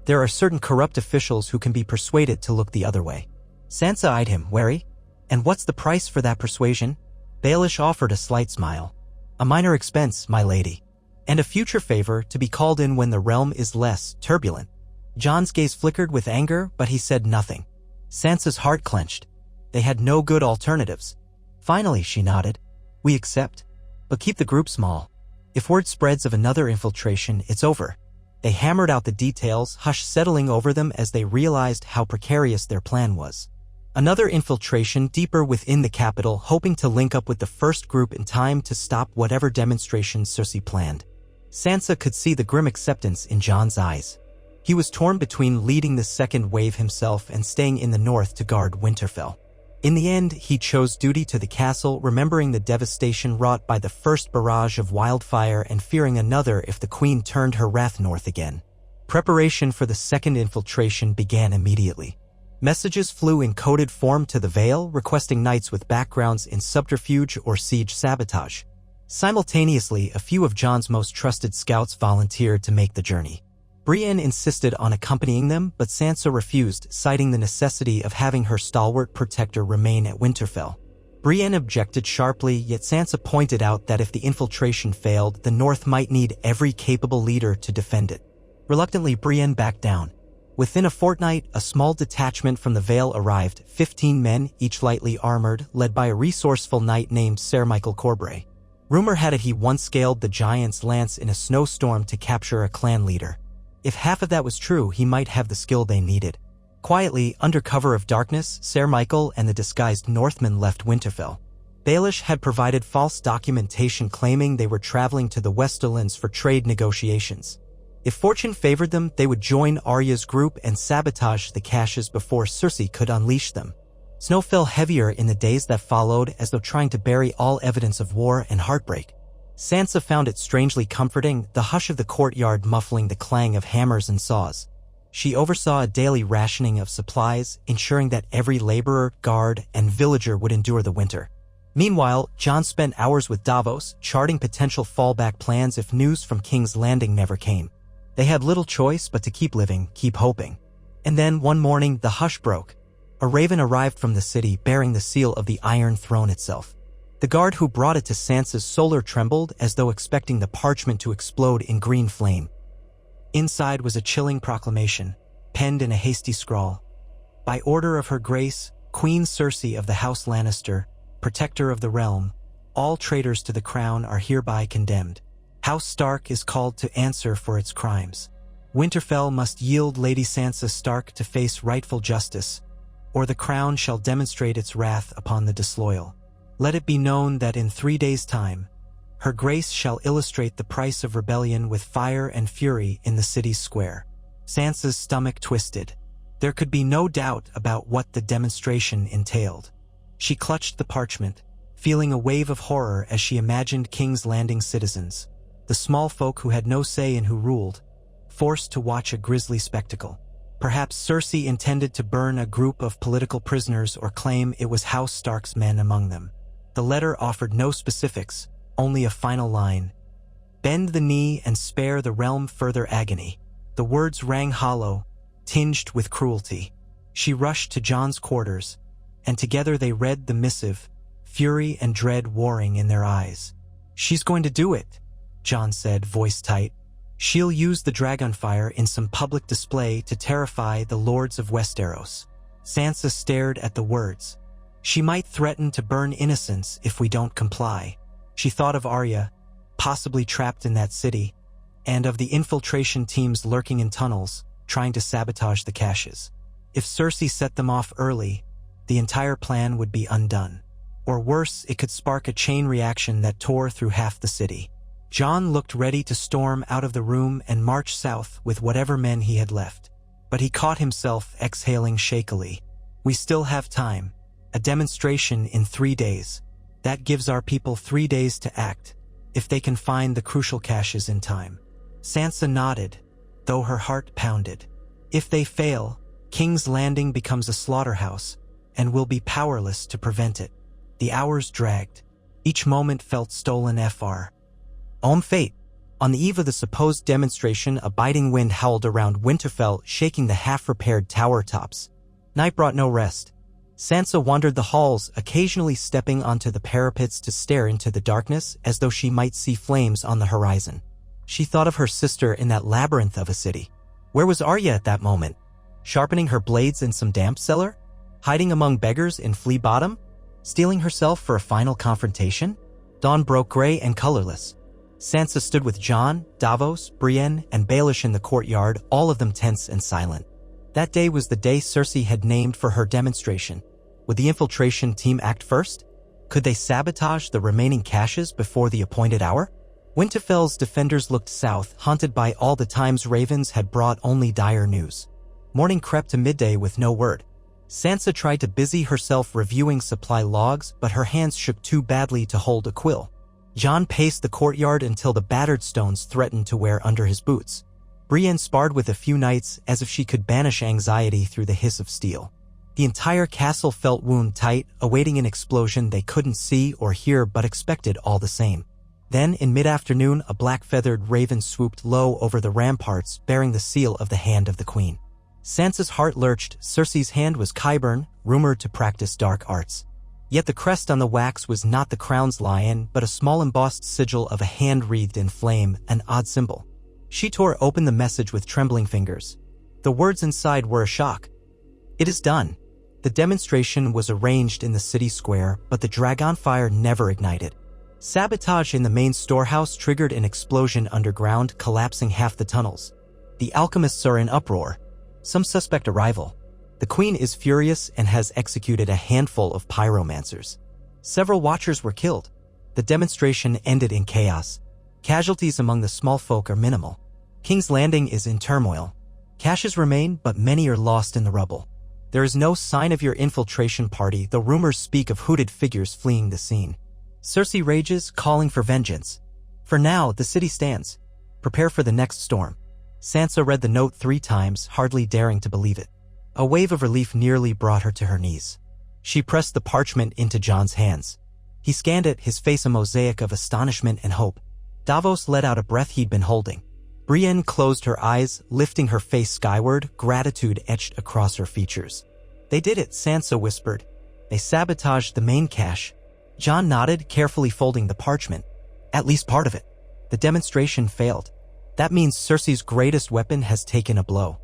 There are certain corrupt officials who can be persuaded to look the other way. Sansa eyed him, wary. And what's the price for that persuasion? Baelish offered a slight smile. A minor expense, my lady. And a future favor to be called in when the realm is less turbulent. Jon's gaze flickered with anger, but he said nothing. Sansa's heart clenched. They had no good alternatives. Finally, she nodded. We accept. But keep the group small. If word spreads of another infiltration, it's over. They hammered out the details, hush settling over them as they realized how precarious their plan was. Another infiltration deeper within the capital, hoping to link up with the first group in time to stop whatever demonstration Cersei planned. Sansa could see the grim acceptance in Jon's eyes. He was torn between leading the second wave himself and staying in the north to guard Winterfell. In the end, he chose duty to the castle, remembering the devastation wrought by the first barrage of Wildfire and fearing another if the Queen turned her wrath north again. Preparation for the second infiltration began immediately. Messages flew in coded form to the Vale, requesting knights with backgrounds in subterfuge or siege sabotage. Simultaneously, a few of Jon's most trusted scouts volunteered to make the journey. Brienne insisted on accompanying them, but Sansa refused, citing the necessity of having her stalwart protector remain at Winterfell. Brienne objected sharply, yet Sansa pointed out that if the infiltration failed, the North might need every capable leader to defend it. Reluctantly, Brienne backed down. Within a fortnight, a small detachment from the Vale arrived, 15 men, each lightly armored, led by a resourceful knight named Ser Michael Corbray. Rumor had it he once scaled the Giant's Lance in a snowstorm to capture a clan leader. If half of that was true, he might have the skill they needed. Quietly, under cover of darkness, Ser Michael and the disguised Northmen left Winterfell. Baelish had provided false documentation claiming they were traveling to the Westerlands for trade negotiations. If fortune favored them, they would join Arya's group and sabotage the caches before Cersei could unleash them. Snow fell heavier in the days that followed, as though trying to bury all evidence of war and heartbreak. Sansa found it strangely comforting, the hush of the courtyard muffling the clang of hammers and saws. She oversaw a daily rationing of supplies, ensuring that every laborer, guard, and villager would endure the winter. Meanwhile, Jon spent hours with Davos, charting potential fallback plans if news from King's Landing never came. They had little choice but to keep living, keep hoping. And then, one morning, the hush broke. A raven arrived from the city, bearing the seal of the Iron Throne itself. The guard who brought it to Sansa's solar trembled as though expecting the parchment to explode in green flame. Inside was a chilling proclamation, penned in a hasty scrawl. By order of Her Grace, Queen Cersei of the House Lannister, Protector of the Realm, all traitors to the crown are hereby condemned. House Stark is called to answer for its crimes. Winterfell must yield Lady Sansa Stark to face rightful justice, or the crown shall demonstrate its wrath upon the disloyal. Let it be known that in 3 days' time, Her Grace shall illustrate the price of rebellion with fire and fury in the city's square. Sansa's stomach twisted. There could be no doubt about what the demonstration entailed. She clutched the parchment, feeling a wave of horror as she imagined King's Landing citizens, the small folk who had no say in who ruled, forced to watch a grisly spectacle. Perhaps Cersei intended to burn a group of political prisoners or claim it was House Stark's men among them. The letter offered no specifics, only a final line. Bend the knee and spare the realm further agony. The words rang hollow, tinged with cruelty. She rushed to Jon's quarters, and together they read the missive, fury and dread warring in their eyes. "She's going to do it," Jon said, voice tight. "She'll use the Dragonfire in some public display to terrify the lords of Westeros." Sansa stared at the words. "She might threaten to burn innocents if we don't comply." She thought of Arya, possibly trapped in that city, and of the infiltration teams lurking in tunnels, trying to sabotage the caches. If Cersei set them off early, the entire plan would be undone. Or worse, it could spark a chain reaction that tore through half the city. Jon looked ready to storm out of the room and march south with whatever men he had left. But he caught himself exhaling shakily. "We still have time. A demonstration in 3 days. That gives our people 3 days to act, if they can find the crucial caches in time." Sansa nodded, though her heart pounded. If they fail, King's Landing becomes a slaughterhouse, and we'll be powerless to prevent it. The hours dragged. Each moment felt stolen. Fate. On the eve of the supposed demonstration, a biting wind howled around Winterfell, shaking the half-repaired tower tops. Night brought no rest. Sansa wandered the halls, occasionally stepping onto the parapets to stare into the darkness as though she might see flames on the horizon. She thought of her sister in that labyrinth of a city. Where was Arya at that moment? Sharpening her blades in some damp cellar? Hiding among beggars in Flea Bottom? Steeling herself for a final confrontation? Dawn broke gray and colorless. Sansa stood with Jon, Davos, Brienne, and Baelish in the courtyard, all of them tense and silent. That day was the day Cersei had named for her demonstration. Would the infiltration team act first? Could they sabotage the remaining caches before the appointed hour? Winterfell's defenders looked south, haunted by all the times ravens had brought only dire news. Morning crept to midday with no word. Sansa tried to busy herself reviewing supply logs, but her hands shook too badly to hold a quill. Jon paced the courtyard until the battered stones threatened to wear under his boots. Brienne sparred with a few knights as if she could banish anxiety through the hiss of steel. The entire castle felt wound-tight, awaiting an explosion they couldn't see or hear but expected all the same. Then, in mid-afternoon, a black-feathered raven swooped low over the ramparts, bearing the seal of the hand of the queen. Sansa's heart lurched. Cersei's hand was Qyburn, rumored to practice dark arts. Yet the crest on the wax was not the crown's lion, but a small embossed sigil of a hand wreathed in flame, an odd symbol. She tore open the message with trembling fingers. The words inside were a shock. "It is done." The demonstration was arranged in the city square, but the Dragonfire never ignited. Sabotage in the main storehouse triggered an explosion underground, collapsing half the tunnels. The alchemists are in uproar. Some suspect a rival. The queen is furious and has executed a handful of pyromancers. Several watchers were killed. The demonstration ended in chaos. Casualties among the small folk are minimal. King's Landing is in turmoil. Caches remain, but many are lost in the rubble. There is no sign of your infiltration party, though rumors speak of hooded figures fleeing the scene. Cersei rages, calling for vengeance. For now, the city stands. Prepare for the next storm. Sansa read the note 3 times, hardly daring to believe it. A wave of relief nearly brought her to her knees. She pressed the parchment into Jon's hands. He scanned it, his face a mosaic of astonishment and hope. Davos let out a breath he'd been holding. Brienne closed her eyes, lifting her face skyward, gratitude etched across her features. "They did it," Sansa whispered. "They sabotaged the main cache." Jon nodded, carefully folding the parchment. "At least part of it. The demonstration failed. That means Cersei's greatest weapon has taken a blow.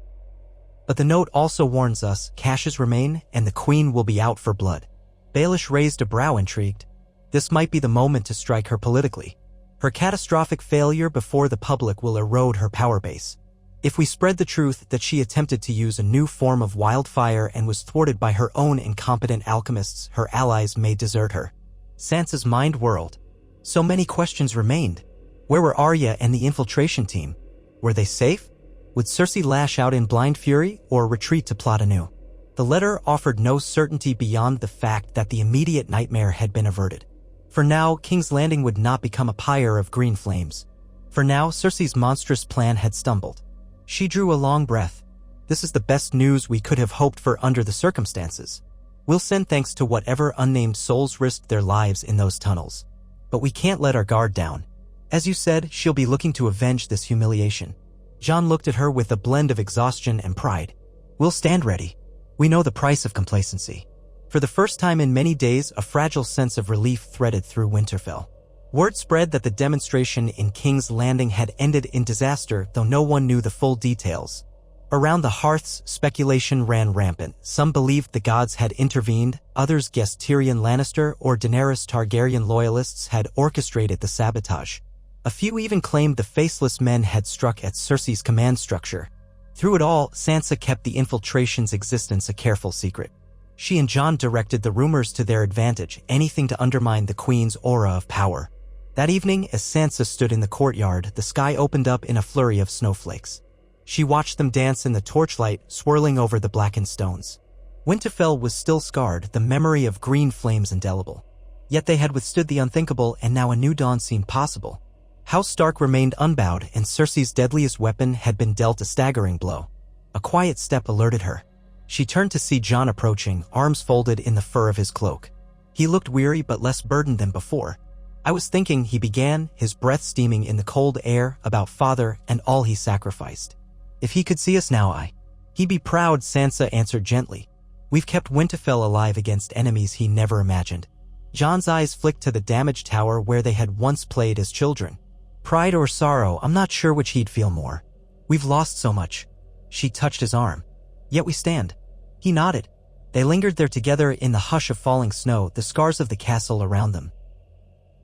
But the note also warns us, caches remain, and the queen will be out for blood." Baelish raised a brow, intrigued. This might be the moment to strike her politically. Her catastrophic failure before the public will erode her power base. If we spread the truth that she attempted to use a new form of wildfire and was thwarted by her own incompetent alchemists, her allies may desert her. Sansa's mind whirled. So many questions remained. Where were Arya and the infiltration team? Were they safe? Would Cersei lash out in blind fury or retreat to plot anew? The letter offered no certainty beyond the fact that the immediate nightmare had been averted. For now, King's Landing would not become a pyre of green flames. For now, Cersei's monstrous plan had stumbled. She drew a long breath. This is the best news we could have hoped for under the circumstances. We'll send thanks to whatever unnamed souls risked their lives in those tunnels. But we can't let our guard down. As you said, she'll be looking to avenge this humiliation. Jon looked at her with a blend of exhaustion and pride. "We'll stand ready. We know the price of complacency. For the first time in many days, a fragile sense of relief threaded through Winterfell. Word spread that the demonstration in King's Landing had ended in disaster, though no one knew the full details. Around the hearths, speculation ran rampant. Some believed the gods had intervened, others guessed Tyrion Lannister or Daenerys Targaryen loyalists had orchestrated the sabotage. A few even claimed the Faceless Men had struck at Cersei's command structure. Through it all, Sansa kept the infiltration's existence a careful secret. She and Jon directed the rumors to their advantage, anything to undermine the Queen's aura of power. That evening, as Sansa stood in the courtyard, the sky opened up in a flurry of snowflakes. She watched them dance in the torchlight, swirling over the blackened stones. Winterfell was still scarred, the memory of green flames indelible. Yet they had withstood the unthinkable, and now a new dawn seemed possible. House Stark remained unbowed, and Cersei's deadliest weapon had been dealt a staggering blow. A quiet step alerted her. She turned to see Jon approaching, arms folded in the fur of his cloak. He looked weary but less burdened than before. "I was thinking," he began, his breath steaming in the cold air, "about Father and all he sacrificed. If he could see us now, he'd be proud," Sansa answered gently. "We've kept Winterfell alive against enemies he never imagined." Jon's eyes flicked to the damaged tower where they had once played as children. "Pride or sorrow, I'm not sure which he'd feel more. We've lost so much." She touched his arm. "Yet we stand." He nodded. They lingered there together in the hush of falling snow, the scars of the castle around them.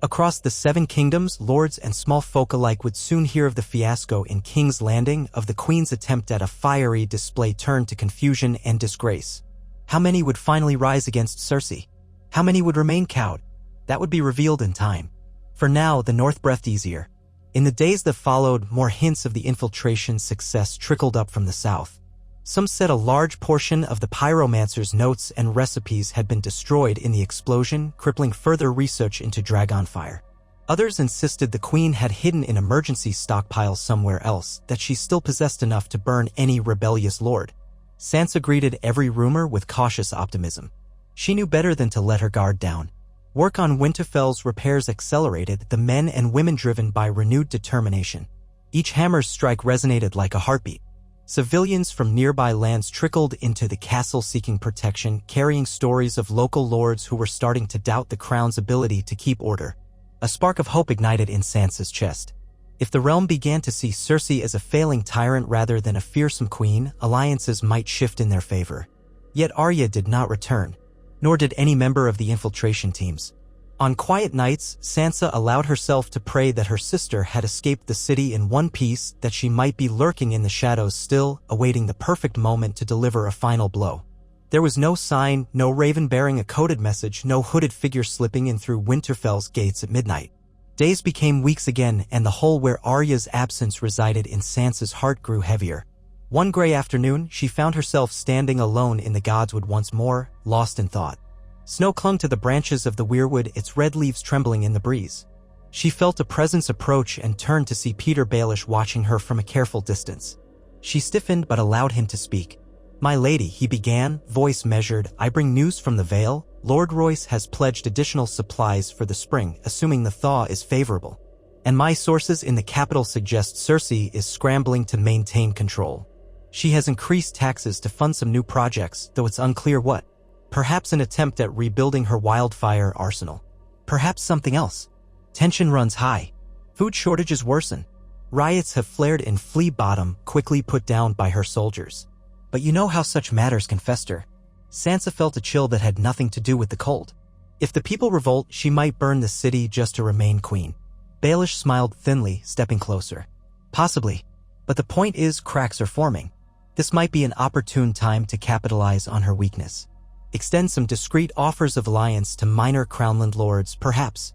Across the Seven Kingdoms, lords and small folk alike would soon hear of the fiasco in King's Landing, of the Queen's attempt at a fiery display turned to confusion and disgrace. How many would finally rise against Cersei? How many would remain cowed? That would be revealed in time. For now, the North breathed easier. In the days that followed, more hints of the infiltration's success trickled up from the south. Some said a large portion of the pyromancer's notes and recipes had been destroyed in the explosion, crippling further research into dragonfire. Others insisted the Queen had hidden an emergency stockpile somewhere else, that she still possessed enough to burn any rebellious lord. Sansa greeted every rumor with cautious optimism. She knew better than to let her guard down. Work on Winterfell's repairs accelerated, the men and women driven by renewed determination. Each hammer's strike resonated like a heartbeat. Civilians from nearby lands trickled into the castle seeking protection, carrying stories of local lords who were starting to doubt the crown's ability to keep order. A spark of hope ignited in Sansa's chest. If the realm began to see Cersei as a failing tyrant rather than a fearsome queen, alliances might shift in their favor. Yet Arya did not return, nor did any member of the infiltration teams. On quiet nights, Sansa allowed herself to pray that her sister had escaped the city in one piece, that she might be lurking in the shadows still, awaiting the perfect moment to deliver a final blow. There was no sign, no raven bearing a coded message, no hooded figure slipping in through Winterfell's gates at midnight. Days became weeks again, and the hole where Arya's absence resided in Sansa's heart grew heavier. One gray afternoon, she found herself standing alone in the Godswood once more, lost in thought. Snow clung to the branches of the weirwood, its red leaves trembling in the breeze. She felt a presence approach and turned to see Peter Baelish watching her from a careful distance. She stiffened but allowed him to speak. "My lady," he began, voice measured, "I bring news from the Vale. Lord Royce has pledged additional supplies for the spring, assuming the thaw is favorable. And my sources in the capital suggest Cersei is scrambling to maintain control. She has increased taxes to fund some new projects, though it's unclear what. Perhaps an attempt at rebuilding her Wildfire arsenal. Perhaps something else. Tension runs high. Food shortages worsen. Riots have flared in Flea Bottom, quickly put down by her soldiers. But you know how such matters can fester." Sansa felt a chill that had nothing to do with the cold. If the people revolt, she might burn the city just to remain queen. Baelish smiled thinly, stepping closer. "Possibly. But the point is, cracks are forming. This might be an opportune time to capitalize on her weakness. Extend some discreet offers of alliance to minor Crownland lords, perhaps.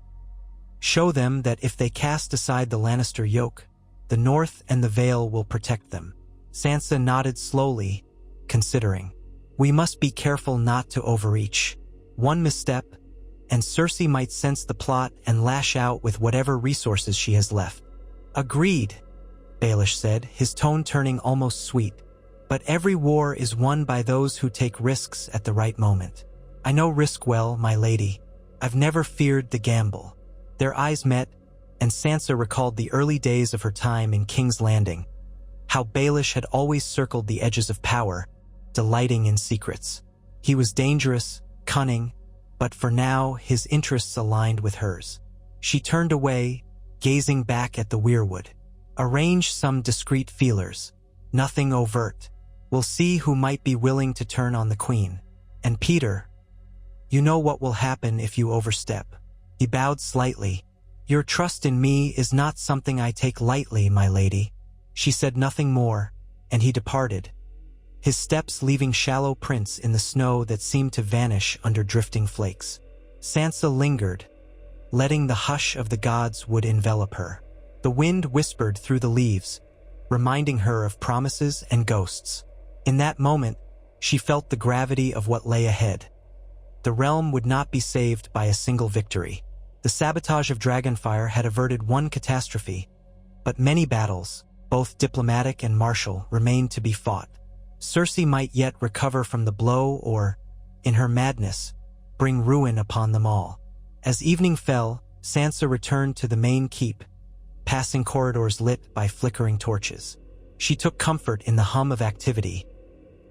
Show them that if they cast aside the Lannister yoke, the North and the Vale will protect them." Sansa nodded slowly, considering. "We must be careful not to overreach. One misstep, and Cersei might sense the plot and lash out with whatever resources she has left." "Agreed," Baelish said, his tone turning almost sweet. "But every war is won by those who take risks at the right moment. I know risk well, my lady. I've never feared the gamble." Their eyes met, and Sansa recalled the early days of her time in King's Landing. How Baelish had always circled the edges of power, delighting in secrets. He was dangerous, cunning, but for now his interests aligned with hers. She turned away, gazing back at the weirwood. Arrange some discreet feelers. Nothing overt. We'll see who might be willing to turn on the queen. And Peter, you know what will happen if you overstep. He bowed slightly. Your trust in me is not something I take lightly, my lady. She said nothing more, and he departed, his steps leaving shallow prints in the snow that seemed to vanish under drifting flakes. Sansa lingered, letting the hush of the gods would envelop her. The wind whispered through the leaves, reminding her of promises and ghosts. In that moment, she felt the gravity of what lay ahead. The realm would not be saved by a single victory. The sabotage of Dragonfire had averted one catastrophe, but many battles, both diplomatic and martial, remained to be fought. Cersei might yet recover from the blow or, in her madness, bring ruin upon them all. As evening fell, Sansa returned to the main keep, passing corridors lit by flickering torches. She took comfort in the hum of activity.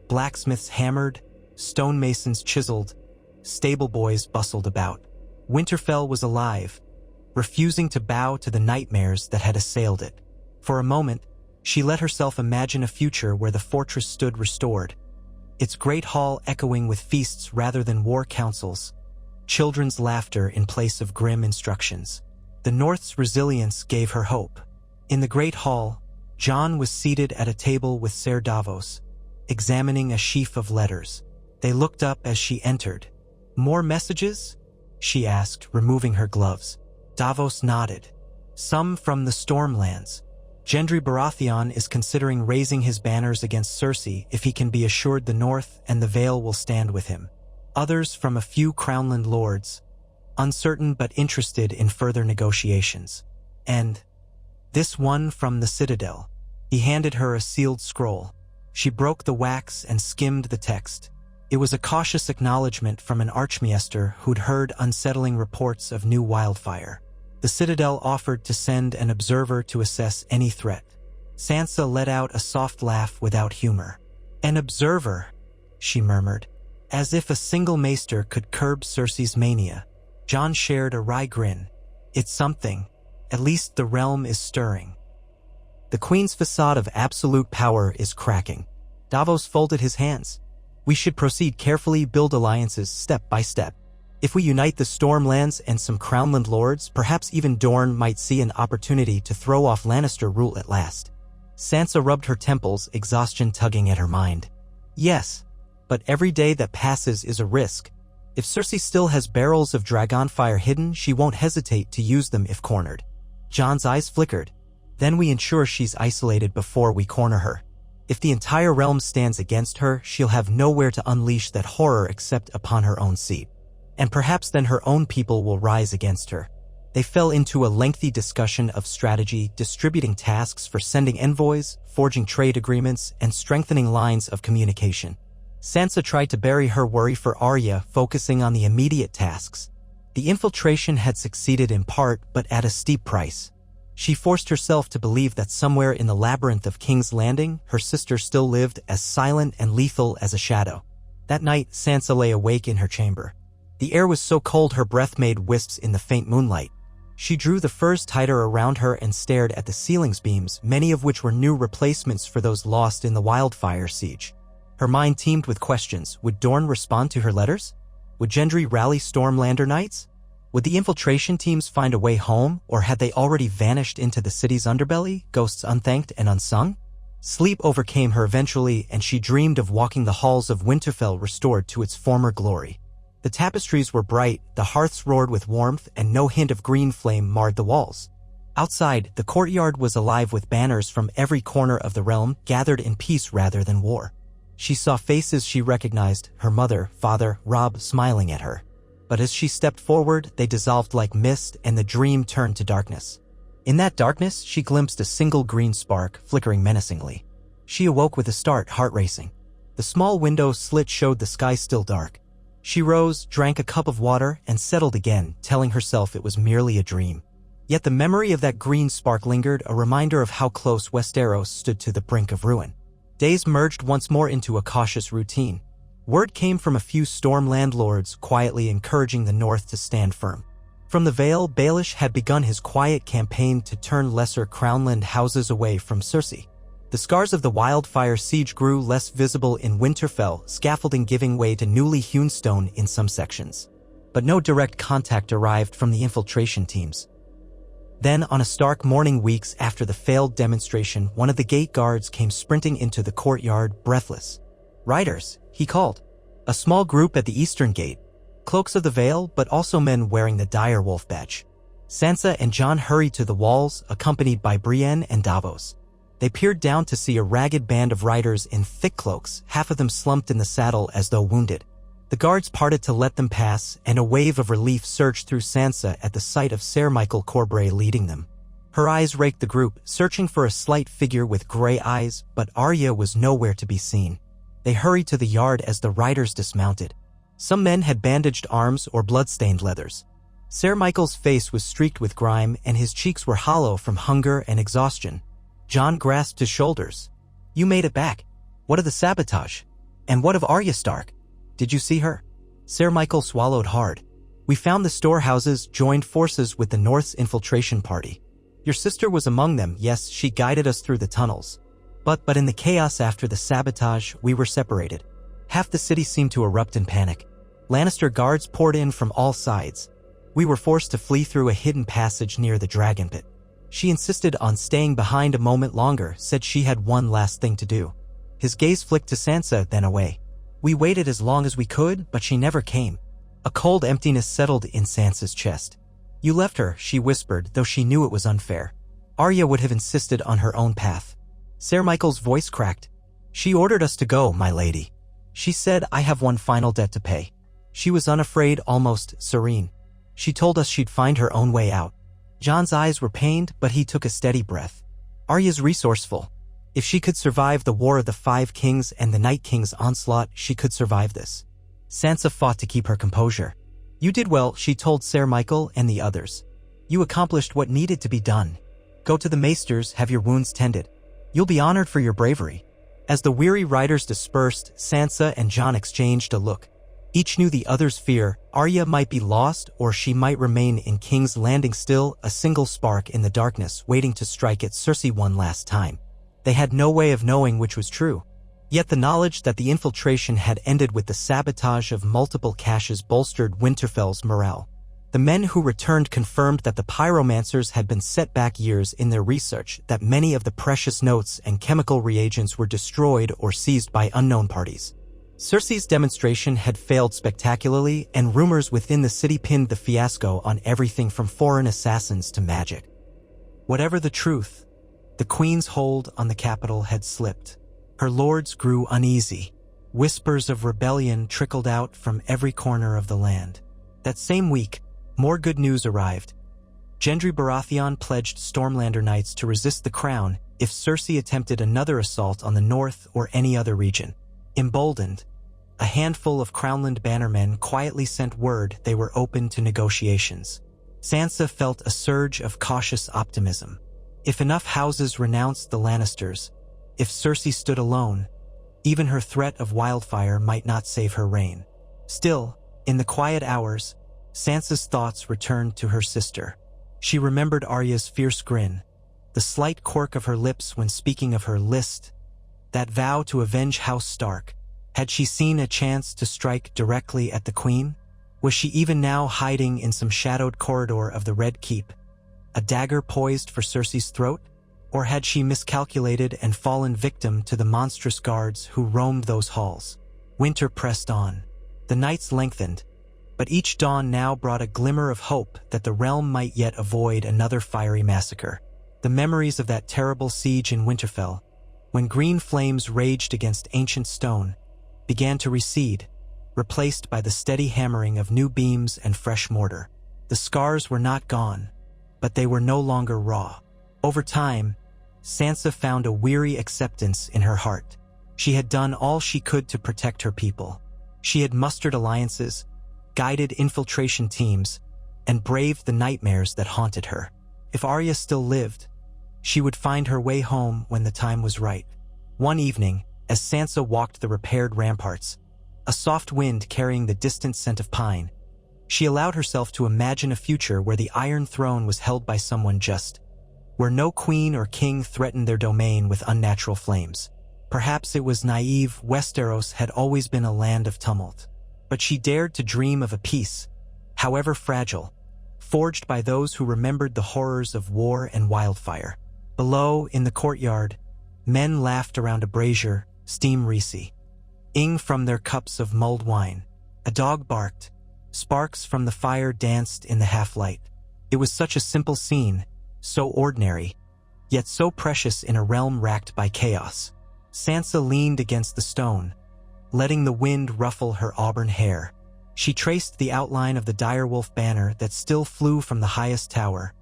Blacksmiths hammered, stonemasons chiseled, stable boys bustled about. Winterfell was alive, refusing to bow to the nightmares that had assailed it. For a moment, she let herself imagine a future where the fortress stood restored, its great hall echoing with feasts rather than war councils, children's laughter in place of grim instructions. The North's resilience gave her hope. In the great hall, Jon was seated at a table with Ser Davos, examining a sheaf of letters. They looked up as she entered. "More messages?" she asked, removing her gloves. Davos nodded. "Some from the Stormlands. Gendry Baratheon is considering raising his banners against Cersei if he can be assured the North and the Vale will stand with him. Others from a few Crownland lords, uncertain but interested in further negotiations. And this one from the Citadel." He handed her a sealed scroll. She broke the wax and skimmed the text. It was a cautious acknowledgement from an archmaester who'd heard unsettling reports of new wildfire. The Citadel offered to send an observer to assess any threat. Sansa let out a soft laugh without humor. "An observer," she murmured, as if a single maester could curb Cersei's mania. Jon shared a wry grin. "It's something. At least the realm is stirring. The Queen's facade of absolute power is cracking." Davos folded his hands. "We should proceed carefully, build alliances step by step. If we unite the Stormlands and some Crownland lords, perhaps even Dorne might see an opportunity to throw off Lannister rule at last." Sansa rubbed her temples, exhaustion tugging at her mind. "Yes, but every day that passes is a risk. If Cersei still has barrels of Dragonfire hidden, she won't hesitate to use them if cornered." Jon's eyes flickered. "Then we ensure she's isolated before we corner her. If the entire realm stands against her, she'll have nowhere to unleash that horror except upon her own seat. And perhaps then her own people will rise against her." They fell into a lengthy discussion of strategy, distributing tasks for sending envoys, forging trade agreements, and strengthening lines of communication. Sansa tried to bury her worry for Arya, focusing on the immediate tasks. The infiltration had succeeded in part, but at a steep price. She forced herself to believe that somewhere in the labyrinth of King's Landing, her sister still lived, as silent and lethal as a shadow. That night, Sansa lay awake in her chamber. The air was so cold her breath made wisps in the faint moonlight. She drew the furs tighter around her and stared at the ceiling's beams, many of which were new replacements for those lost in the Wildfire siege. Her mind teemed with questions. Would Dorne respond to her letters? Would Gendry rally Stormlander knights? Would the infiltration teams find a way home, or had they already vanished into the city's underbelly, ghosts unthanked and unsung? Sleep overcame her eventually, and she dreamed of walking the halls of Winterfell restored to its former glory. The tapestries were bright, the hearths roared with warmth, and no hint of green flame marred the walls. Outside, the courtyard was alive with banners from every corner of the realm, gathered in peace rather than war. She saw faces she recognized, her mother, father, Robb, smiling at her. But as she stepped forward, they dissolved like mist, and the dream turned to darkness. In that darkness, she glimpsed a single green spark, flickering menacingly. She awoke with a start, heart racing. The small window slit showed the sky still dark. She rose, drank a cup of water, and settled again, telling herself it was merely a dream. Yet the memory of that green spark lingered, a reminder of how close Westeros stood to the brink of ruin. Days merged once more into a cautious routine. Word came from a few storm landlords quietly encouraging the North to stand firm. From the Vale, Baelish had begun his quiet campaign to turn lesser crownland houses away from Cersei. The scars of the Wildfire siege grew less visible in Winterfell, scaffolding giving way to newly hewn stone in some sections. But no direct contact arrived from the infiltration teams. Then, on a stark morning weeks after the failed demonstration, one of the gate guards came sprinting into the courtyard, breathless. "Riders," he called. A small group at the eastern gate. Cloaks of the Vale, but also men wearing the dire wolf badge. Sansa and Jon hurried to the walls, accompanied by Brienne and Davos. They peered down to see a ragged band of riders in thick cloaks, half of them slumped in the saddle as though wounded. The guards parted to let them pass, and a wave of relief surged through Sansa at the sight of Ser Michael Corbray leading them. Her eyes raked the group, searching for a slight figure with gray eyes, but Arya was nowhere to be seen. They hurried to the yard as the riders dismounted. Some men had bandaged arms or blood-stained leathers. Ser Michael's face was streaked with grime, and his cheeks were hollow from hunger and exhaustion. Jon grasped his shoulders. "You made it back. What of the sabotage? And what of Arya Stark? Did you see her?" Ser Michael swallowed hard. "We found the storehouses, joined forces with the North's infiltration party. Your sister was among them, yes, she guided us through the tunnels. But in the chaos after the sabotage, we were separated. Half the city seemed to erupt in panic. Lannister guards poured in from all sides. We were forced to flee through a hidden passage near the Dragon Pit. She insisted on staying behind a moment longer, said she had one last thing to do." His gaze flicked to Sansa, then away. "We waited as long as we could, but she never came." A cold emptiness settled in Sansa's chest. "You left her," she whispered, though she knew it was unfair. "Arya would have insisted on her own path." Ser Michael's voice cracked. "She ordered us to go, my lady. She said, I have one final debt to pay." She was unafraid, almost serene. She told us she'd find her own way out. Jon's eyes were pained, but he took a steady breath. Arya's resourceful. If she could survive the War of the Five Kings and the Night King's onslaught, she could survive this. Sansa fought to keep her composure. "You did well," she told Ser Michael and the others. "You accomplished what needed to be done. Go to the maesters, have your wounds tended. You'll be honored for your bravery." As the weary riders dispersed, Sansa and Jon exchanged a look. Each knew the other's fear. Arya might be lost, or she might remain in King's Landing still, a single spark in the darkness, waiting to strike at Cersei one last time. They had no way of knowing which was true. Yet the knowledge that the infiltration had ended with the sabotage of multiple caches bolstered Winterfell's morale. The men who returned confirmed that the pyromancers had been set back years in their research, that many of the precious notes and chemical reagents were destroyed or seized by unknown parties. Cersei's demonstration had failed spectacularly, and rumors within the city pinned the fiasco on everything from foreign assassins to magic. Whatever the truth, the Queen's hold on the capital had slipped. Her lords grew uneasy. Whispers of rebellion trickled out from every corner of the land. That same week, more good news arrived. Gendry Baratheon pledged Stormlander knights to resist the crown if Cersei attempted another assault on the north or any other region. Emboldened, a handful of Crownland bannermen quietly sent word they were open to negotiations. Sansa felt a surge of cautious optimism. If enough houses renounced the Lannisters, if Cersei stood alone, even her threat of Wildfire might not save her reign. Still, in the quiet hours, Sansa's thoughts returned to her sister. She remembered Arya's fierce grin, the slight quirk of her lips when speaking of her list, that vow to avenge House Stark. Had she seen a chance to strike directly at the Queen? Was she even now hiding in some shadowed corridor of the Red Keep, a dagger poised for Cersei's throat? Or had she miscalculated and fallen victim to the monstrous guards who roamed those halls? Winter pressed on. The nights lengthened, but each dawn now brought a glimmer of hope that the realm might yet avoid another fiery massacre. The memories of that terrible siege in Winterfell, when green flames raged against ancient stone, began to recede, replaced by the steady hammering of new beams and fresh mortar. The scars were not gone, but they were no longer raw. Over time, Sansa found a weary acceptance in her heart. She had done all she could to protect her people. She had mustered alliances, guided infiltration teams, and braved the nightmares that haunted her. If Arya still lived, she would find her way home when the time was right. One evening, as Sansa walked the repaired ramparts, a soft wind carrying the distant scent of pine, she allowed herself to imagine a future where the Iron Throne was held by someone just, where no queen or king threatened their domain with unnatural flames. Perhaps it was naive. Westeros had always been a land of tumult. But she dared to dream of a peace, however fragile, forged by those who remembered the horrors of war and wildfire. Below, in the courtyard, men laughed around a brazier, steam reeking from their cups of mulled wine. A dog barked. Sparks from the fire danced in the half-light. It was such a simple scene, so ordinary, yet so precious in a realm racked by chaos. Sansa leaned against the stone, letting the wind ruffle her auburn hair. She traced the outline of the direwolf banner that still flew from the highest tower,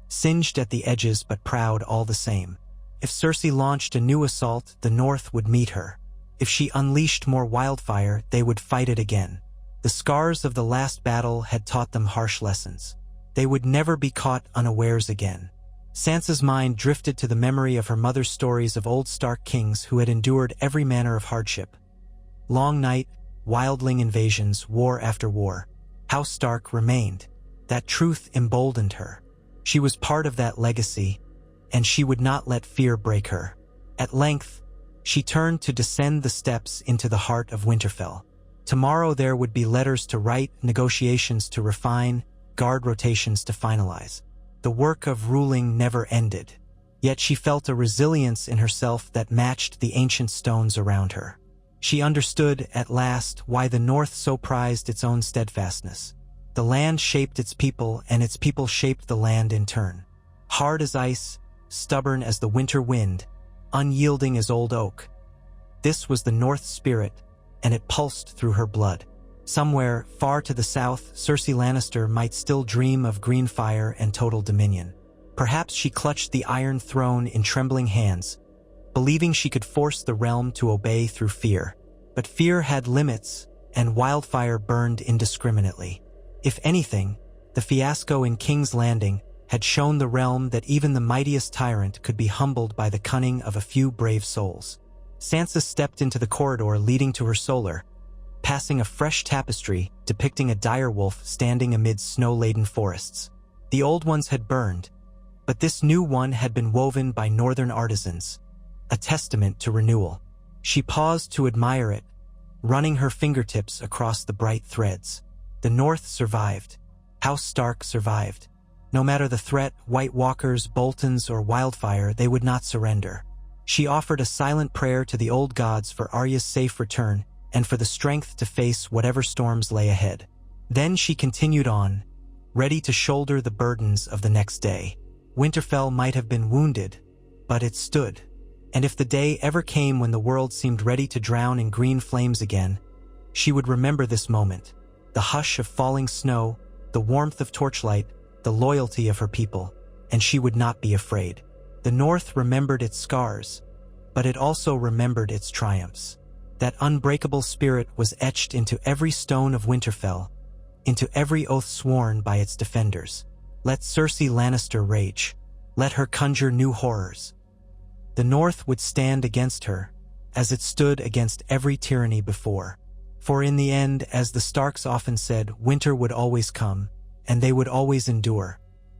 singed at the edges but proud all the same. If Cersei launched a new assault, the North would meet her. If she unleashed more wildfire, they would fight it again. The scars of the last battle had taught them harsh lessons. They would never be caught unawares again. Sansa's mind drifted to the memory of her mother's stories of old Stark kings who had endured every manner of hardship. Long night, wildling invasions, war after war. House Stark remained. That truth emboldened her. She was part of that legacy, and she would not let fear break her. At length, she turned to descend the steps into the heart of Winterfell. Tomorrow there would be letters to write, negotiations to refine, guard rotations to finalize. The work of ruling never ended. Yet she felt a resilience in herself that matched the ancient stones around her. She understood, at last, why the North so prized its own steadfastness. The land shaped its people, and its people shaped the land in turn. Hard as ice, stubborn as the winter wind, unyielding as old oak. This was the North's spirit, and it pulsed through her blood. Somewhere, far to the south, Cersei Lannister might still dream of green fire and total dominion. Perhaps she clutched the Iron Throne in trembling hands, believing she could force the realm to obey through fear. But fear had limits, and wildfire burned indiscriminately. If anything, the fiasco in King's Landing had shown the realm that even the mightiest tyrant could be humbled by the cunning of a few brave souls. Sansa stepped into the corridor leading to her solar, passing a fresh tapestry depicting a direwolf standing amid snow-laden forests. The old ones had burned, but this new one had been woven by northern artisans, a testament to renewal. She paused to admire it, running her fingertips across the bright threads. The North survived. House Stark survived. No matter the threat, White Walkers, Boltons, or wildfire, they would not surrender. She offered a silent prayer to the old gods for Arya's safe return and for the strength to face whatever storms lay ahead. Then she continued on, ready to shoulder the burdens of the next day. Winterfell might have been wounded, but it stood. And if the day ever came when the world seemed ready to drown in green flames again, she would remember this moment. The hush of falling snow, the warmth of torchlight, the loyalty of her people, and she would not be afraid. The North remembered its scars, but it also remembered its triumphs. That unbreakable spirit was etched into every stone of Winterfell, into every oath sworn by its defenders. Let Cersei Lannister rage. Let her conjure new horrors. The North would stand against her, as it stood against every tyranny before. For in the end, as the Starks often said, winter would always come, and they would always endure.